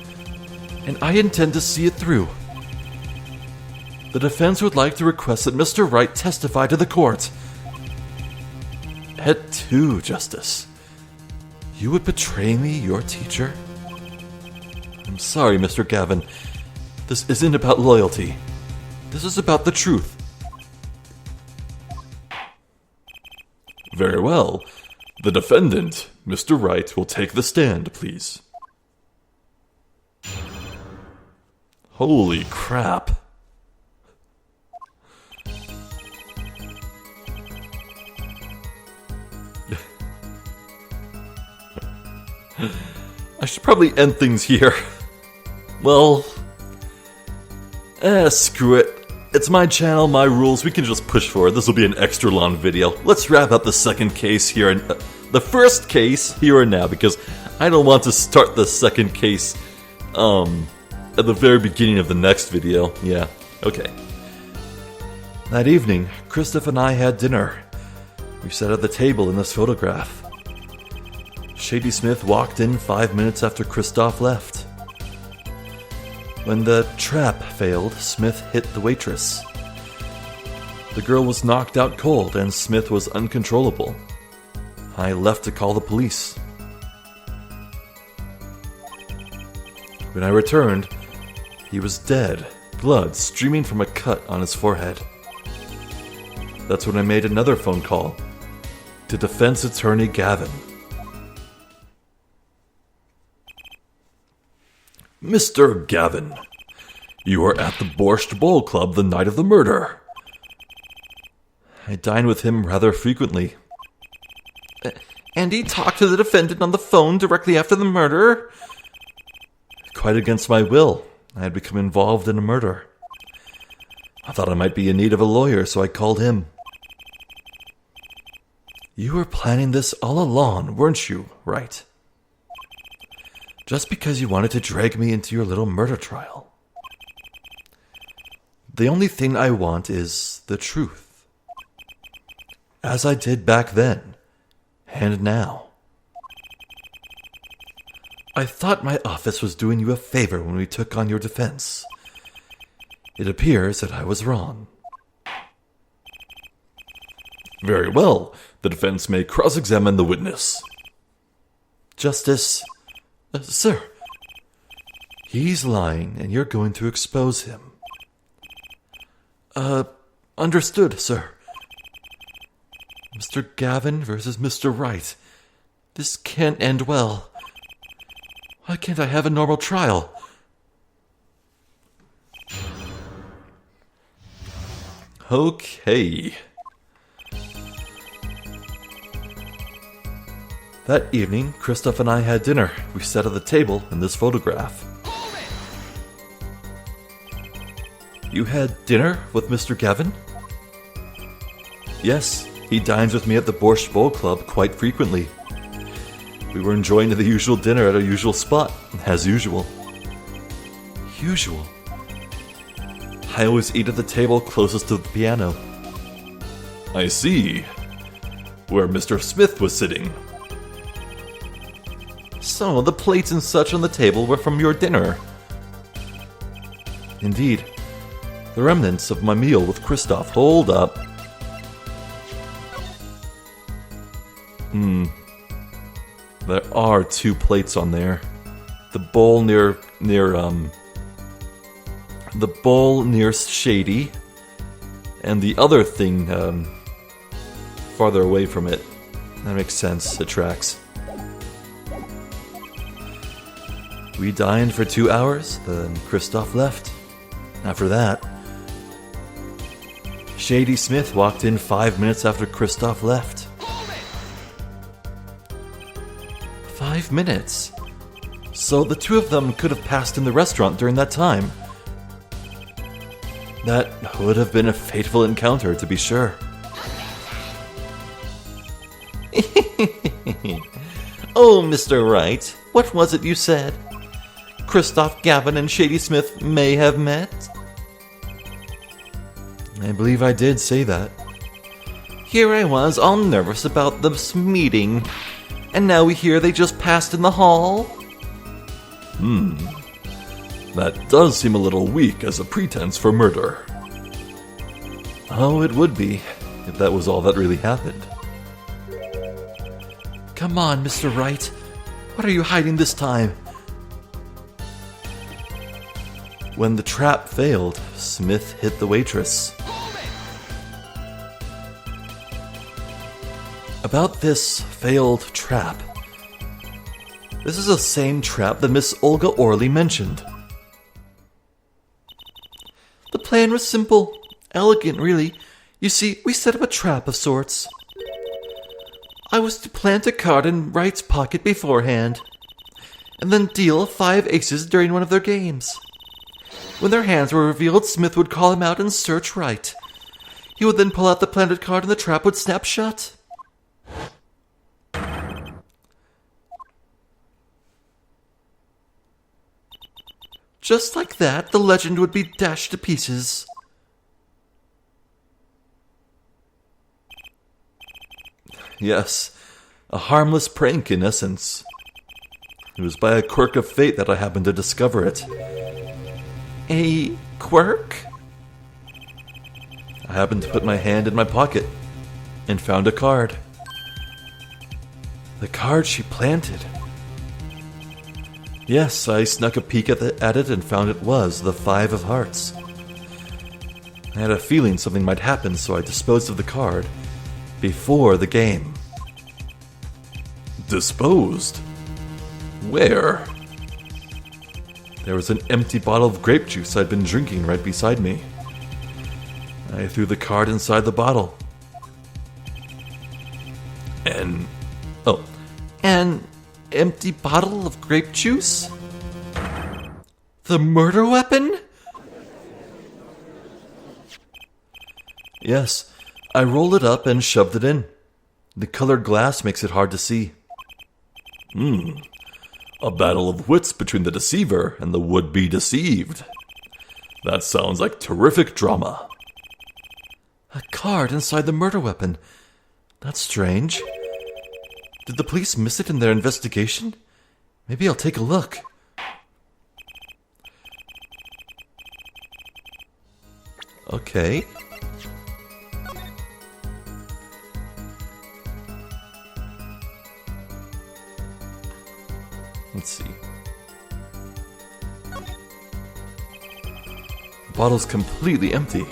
and I intend to see it through. The defense would like to request that Mr. Wright testify to the court. Et tu, Justice? You would betray me, your teacher? I'm sorry, Mr. Gavin. This isn't about loyalty. This is about the truth. Very well. The defendant, Mr. Wright, will take the stand, please. Holy crap. I should probably end things here. Well, screw it. It's my channel, my rules, we can just push forward. This will be an extra long video. Let's wrap up the second case here, and the first case here and now, because I don't want to start the second case at the very beginning of the next video. Yeah, okay. That evening, Kristoph and I had dinner. We sat at the table in this photograph. Shady Smith walked in 5 minutes after Kristoph left. When the trap failed, Smith hit the waitress. The girl was knocked out cold and Smith was uncontrollable. I left to call the police. When I returned, he was dead, blood streaming from a cut on his forehead. That's when I made another phone call to defense attorney Gavin. Mr. Gavin, you were at the Borscht Bowl Club the night of the murder. I dine with him rather frequently. And he talked to the defendant on the phone directly after the murder? Quite against my will. I had become involved in a murder. I thought I might be in need of a lawyer, so I called him. You were planning this all along, weren't you, Wright? Just because you wanted to drag me into your little murder trial. The only thing I want is the truth. As I did back then, and now. I thought my office was doing you a favor when we took on your defense. It appears that I was wrong. Very well. The defense may cross-examine the witness. Justice... sir, he's lying and you're going to expose him. Understood, sir. Mr. Gavin versus Mr. Wright. This can't end well. Why can't I have a normal trial? Okay. That evening, Kristoph and I had dinner. We sat at the table in this photograph. You had dinner with Mr. Gavin? Yes, he dines with me at the Borscht Bowl Club quite frequently. We were enjoying the usual dinner at our usual spot, as usual. Usual? I always eat at the table closest to the piano. I see. Where Mr. Smith was sitting. So, the plates and such on the table were from your dinner. Indeed. The remnants of my meal with Kristoph. Hold up. There are 2 plates on there. The bowl near Shady, and the other thing farther away from it. That makes sense. It tracks. We dined for 2 hours, then Kristoph left. After that, Shady Smith walked in 5 minutes after Kristoph left. 5 minutes? So the two of them could have passed in the restaurant during that time. That would have been a fateful encounter, to be sure. Oh, Mr. Wright, what was it you said? Kristoph, Gavin, and Shady Smith may have met? I believe I did say that. Here I was, all nervous about this meeting, and now we hear they just passed in the hall? That does seem a little weak as a pretense for murder. Oh, it would be, if that was all that really happened. Come on, Mr. Wright. What are you hiding this time? When the trap failed, Smith hit the waitress. About this failed trap. This is the same trap that Miss Olga Orley mentioned. The plan was simple, elegant really. You see, we set up a trap of sorts. I was to plant a card in Wright's pocket beforehand, and then deal 5 aces during one of their games. When their hands were revealed, Smith would call him out and search Wright. He would then pull out the planted card and the trap would snap shut. Just like that, the legend would be dashed to pieces. Yes, a harmless prank in essence. It was by a quirk of fate that I happened to discover it. A quirk? I happened to put my hand in my pocket and found a card. The card she planted. Yes, I snuck a peek at it and found it was the 5 of hearts. I had a feeling something might happen, so I disposed of the card before the game. Disposed? Where? There was an empty bottle of grape juice I'd been drinking right beside me. I threw the card inside the bottle. An empty bottle of grape juice? The murder weapon? Yes, I rolled it up and shoved it in. The colored glass makes it hard to see. A battle of wits between the deceiver and the would-be deceived. That sounds like terrific drama. A card inside the murder weapon. That's strange. Did the police miss it in their investigation? Maybe I'll take a look. Okay. Let's see. The bottle's completely empty.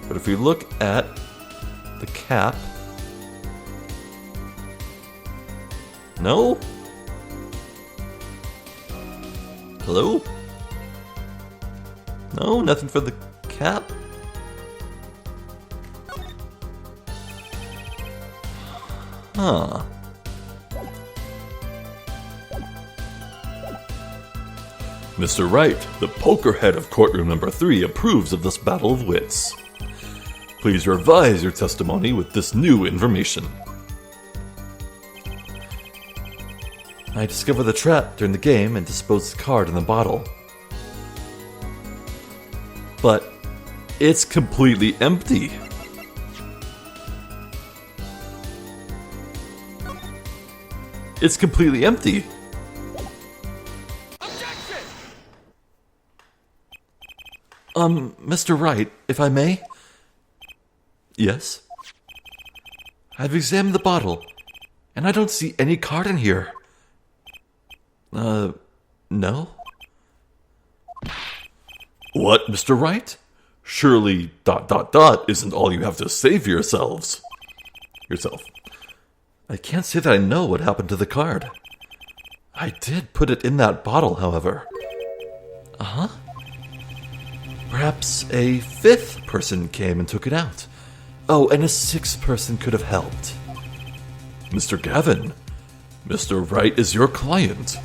But if we look at the cap... No? Hello? No, nothing for the cap? Huh. Mr. Wright, the poker head of courtroom number 3, approves of this battle of wits. Please revise your testimony with this new information. I discovered the trap during the game and disposed the card in the bottle. But it's completely empty. It's completely empty. Mr. Wright, if I may? Yes? I've examined the bottle, and I don't see any card in here. No? What, Mr. Wright? Surely ... isn't all you have to say for yourself. I can't say that I know what happened to the card. I did put it in that bottle, however. Uh-huh. Perhaps a 5th person came and took it out. Oh, and a 6th person could have helped. Mr. Gavin, Mr. Wright is your client.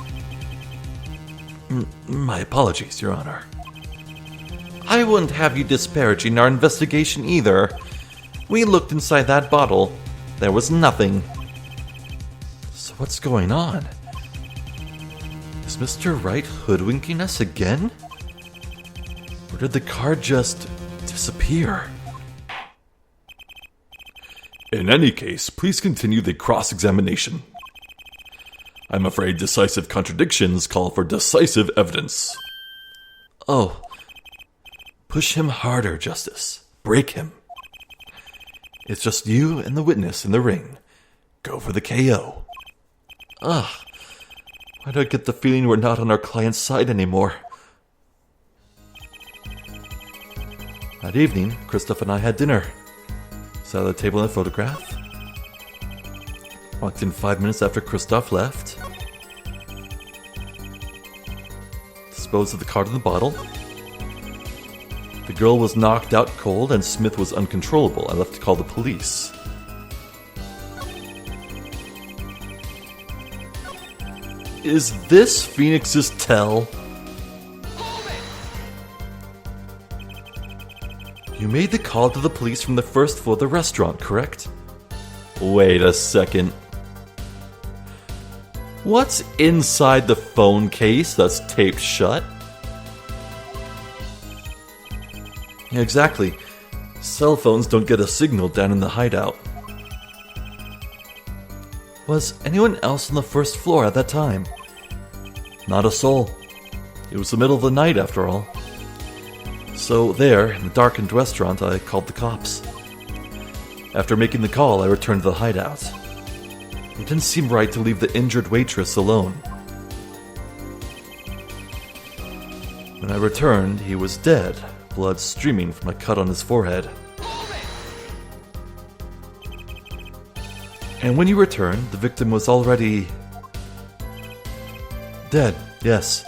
My apologies, Your Honor. I wouldn't have you disparaging our investigation either. We looked inside that bottle. There was nothing. So what's going on? Is Mr. Wright hoodwinking us again? Or did the card just disappear? In any case, please continue the cross-examination. I'm afraid decisive contradictions call for decisive evidence. Oh. Push him harder, Justice. Break him. It's just you and the witness in the ring. Go for the KO. Ugh. Why do I get the feeling we're not on our client's side anymore? That evening, Kristoph and I had dinner. Sat at the table in a photograph. Walked in 5 minutes after Kristoph left. Disposed of the card in the bottle. The girl was knocked out cold and Smith was uncontrollable. I left to call the police. Is this Phoenix's tell? You made the call to the police from the first floor of the restaurant, correct? Wait a second. What's inside the phone case that's taped shut? Yeah, exactly. Cell phones don't get a signal down in the hideout. Was anyone else on the first floor at that time? Not a soul. It was the middle of the night after all. So there, in the darkened restaurant, I called the cops. After making the call, I returned to the hideout. It didn't seem right to leave the injured waitress alone. When I returned, he was dead, blood streaming from a cut on his forehead. And when you returned, the victim was already dead, yes.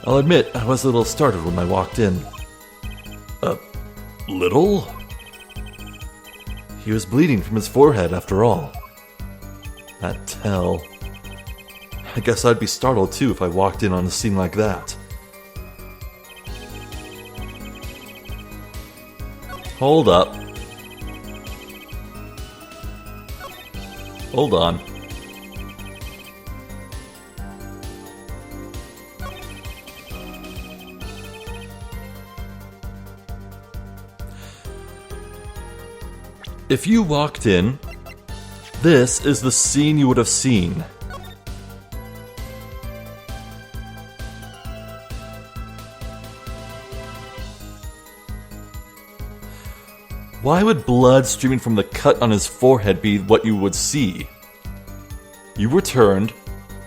I'll admit, I was a little startled when I walked in. Little? He was bleeding from his forehead, after all. That tell. I guess I'd be startled too if I walked in on a scene like that. Hold up. Hold on. If you walked in, this is the scene you would have seen. Why would blood streaming from the cut on his forehead be what you would see? You returned,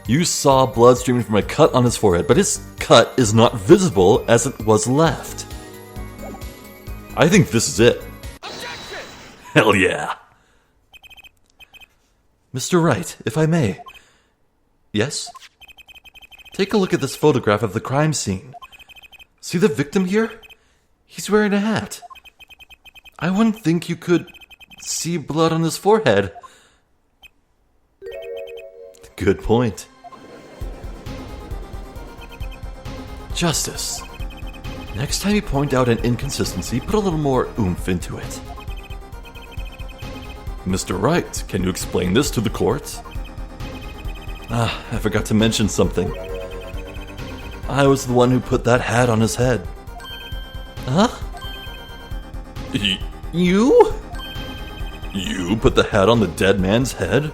you saw blood streaming from a cut on his forehead, but his cut is not visible as it was left. I think this is it. Objection! Hell yeah. Mr. Wright, if I may. Yes? Take a look at this photograph of the crime scene. See the victim here? He's wearing a hat. I wouldn't think you could see blood on his forehead. Good point. Justice. Next time you point out an inconsistency, put a little more oomph into it. Mr. Wright, can you explain this to the court? I forgot to mention something. I was the one who put that hat on his head. Huh? You? You put the hat on the dead man's head?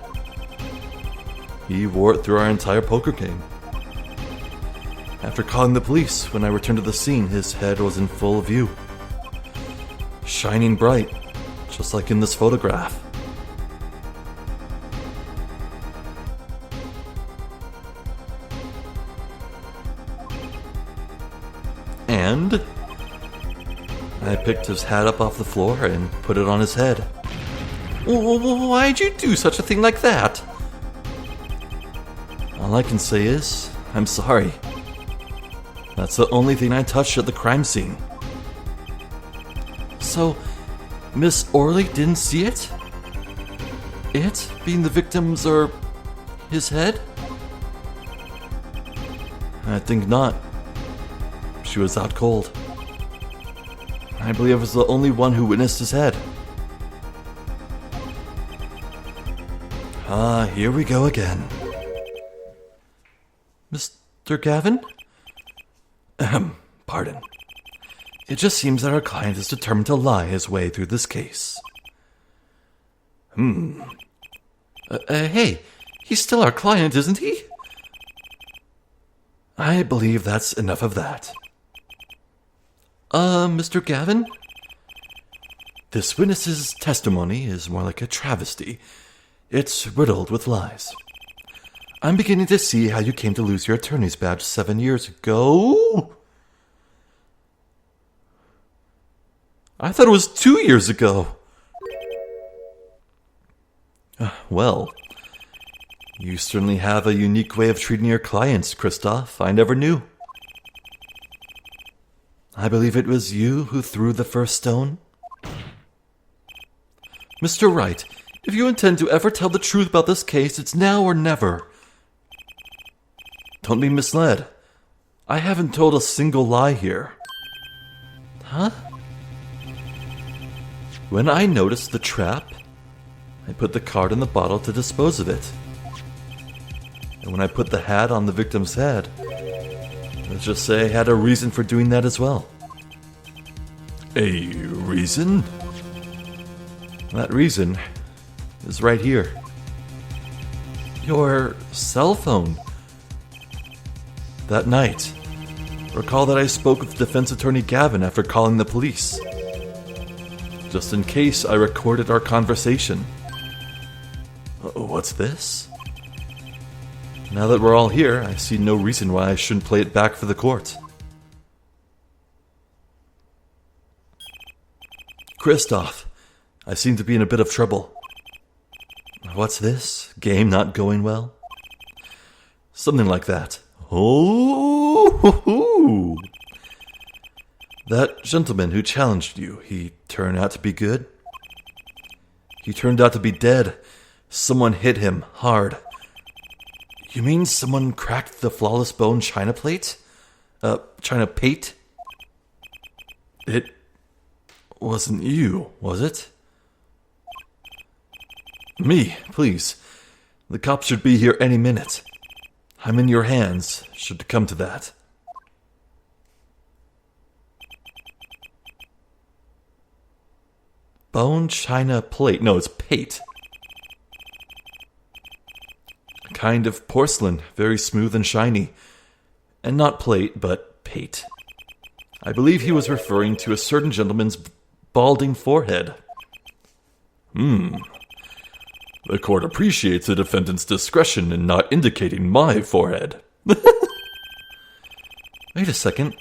He wore it through our entire poker game. After calling the police, when I returned to the scene, his head was in full view. Shining bright, just like in this photograph. And I picked his hat up off the floor and put it on his head. Why'd you do such a thing like that? All I can say is, I'm sorry. That's the only thing I touched at the crime scene. So, Miss Orley didn't see it? It being the victim's, his head? I think not. She was out cold. I believe I was the only one who witnessed his head. Here we go again. Mr. Gavin? Pardon. It just seems that our client is determined to lie his way through this case. Hey, he's still our client, isn't he? I believe that's enough of that. Mr. Gavin? This witness's testimony is more like a travesty. It's riddled with lies. I'm beginning to see how you came to lose your attorney's badge 7 years ago. I thought it was 2 years ago. Well, you certainly have a unique way of treating your clients, Kristoph. I never knew. I believe it was you who threw the first stone. Mr. Wright, if you intend to ever tell the truth about this case, it's now or never. Don't be misled. I haven't told a single lie here. Huh? When I noticed the trap, I put the card in the bottle to dispose of it. And when I put the hat on the victim's head, let's just say I had a reason for doing that as well. A reason? That reason is right here. Your cell phone. That night, recall that I spoke with defense attorney Gavin after calling the police. Just in case, I recorded our conversation. What's this? Now that we're all here, I see no reason why I shouldn't play it back for the court. Kristoph, I seem to be in a bit of trouble. What's this? Game not going well? Something like that. Oh! That gentleman who challenged you, he turned out to be good? He turned out to be dead. Someone hit him hard. You mean someone cracked the flawless bone china plate? China pate? It wasn't you, was it? Me, please. The cops should be here any minute. I'm in your hands, should it come to that. Bone china plate. No, it's pate. A kind of porcelain, very smooth and shiny. And not plate, but pate. I believe he was referring to a certain gentleman's balding forehead. The court appreciates the defendant's discretion in not indicating my forehead. Wait a second.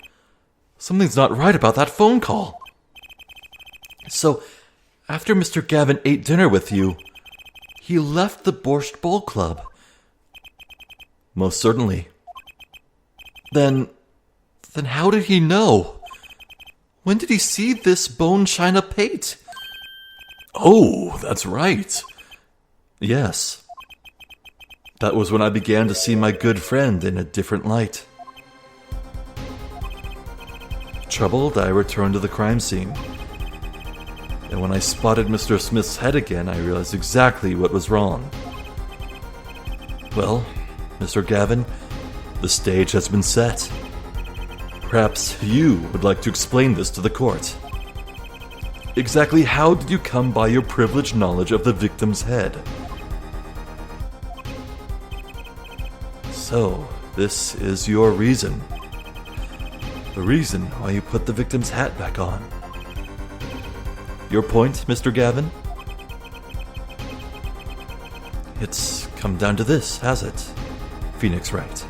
Something's not right about that phone call. So, after Mr. Gavin ate dinner with you, he left the Borscht Bowl Club. Most certainly. Then how did he know? When did he see this bone china pate? Oh, that's right. Yes. That was when I began to see my good friend in a different light. Troubled, I returned to the crime scene. And when I spotted Mr. Smith's head again, I realized exactly what was wrong. Well, Mr. Gavin, the stage has been set. Perhaps you would like to explain this to the court. Exactly how did you come by your privileged knowledge of the victim's head? So, this is your reason. The reason why you put the victim's hat back on. Your point, Mr. Gavin? It's come down to this, has it? Phoenix Wright.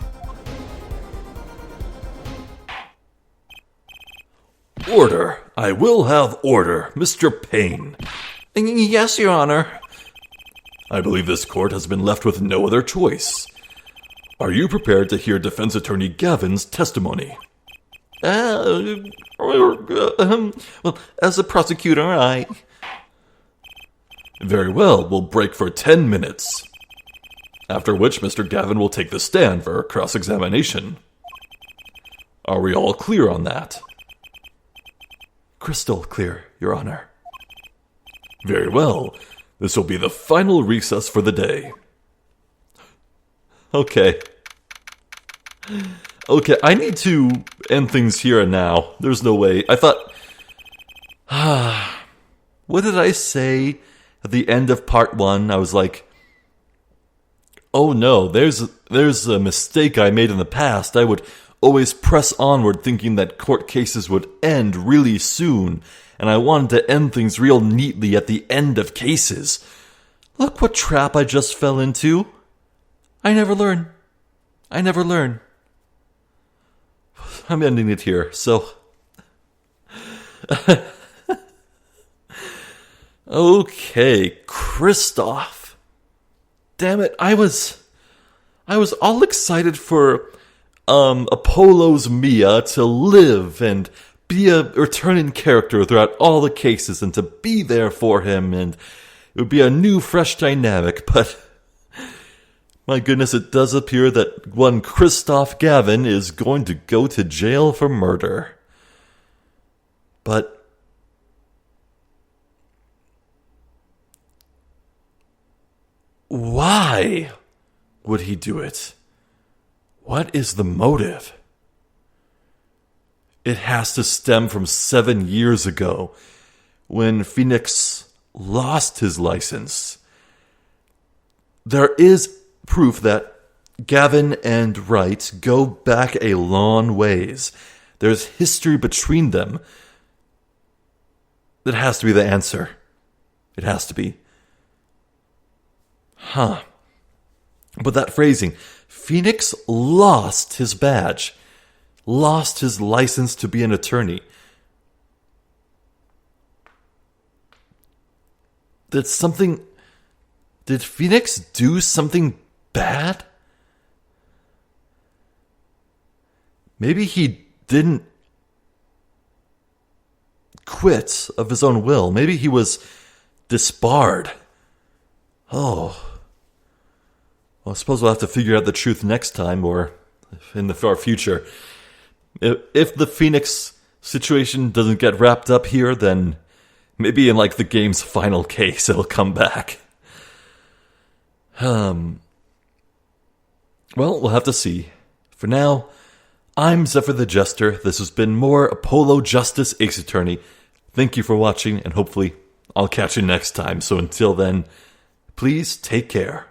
Order! I will have order, Mr. Payne. Yes, Your Honor. I believe this court has been left with no other choice. Are you prepared to hear defense attorney Gavin's testimony? Well, as a prosecutor, I... Very well, we'll break for 10 minutes. After which Mr. Gavin will take the stand for cross-examination. Are we all clear on that? Crystal clear, Your Honor. Very well. This will be the final recess for the day. Okay, I need to end things here and now. There's no way. I thought... what did I say at the end of part 1? I was like, oh no, there's a mistake I made in the past. I would always press onward thinking that court cases would end really soon, and I wanted to end things real neatly at the end of cases. Look what trap I just fell into. I never learn. I'm ending it here, so... Okay, Kristoph. Damn it, I was all excited for Apollo's Mia to live and be a returning character throughout all the cases and to be there for him, and it would be a new, fresh dynamic, but my goodness, it does appear that one Kristoph Gavin is going to go to jail for murder. But why would he do it? What is the motive? It has to stem from 7 years ago, when Phoenix lost his license. There is proof that Gavin and Wright go back a long ways. There's history between them. That has to be the answer. It has to be. Huh. But that phrasing, Phoenix lost his badge, lost his license to be an attorney. Did Phoenix do something bad? Maybe he didn't quit of his own will. Maybe he was disbarred. Oh. Well, I suppose we'll have to figure out the truth next time, or in the far future. If the Phoenix situation doesn't get wrapped up here, then maybe in like the game's final case, it'll come back. Well, we'll have to see. For now, I'm Zephyr the Jester. This has been more Apollo Justice Ace Attorney. Thank you for watching, and hopefully I'll catch you next time. So until then, please take care.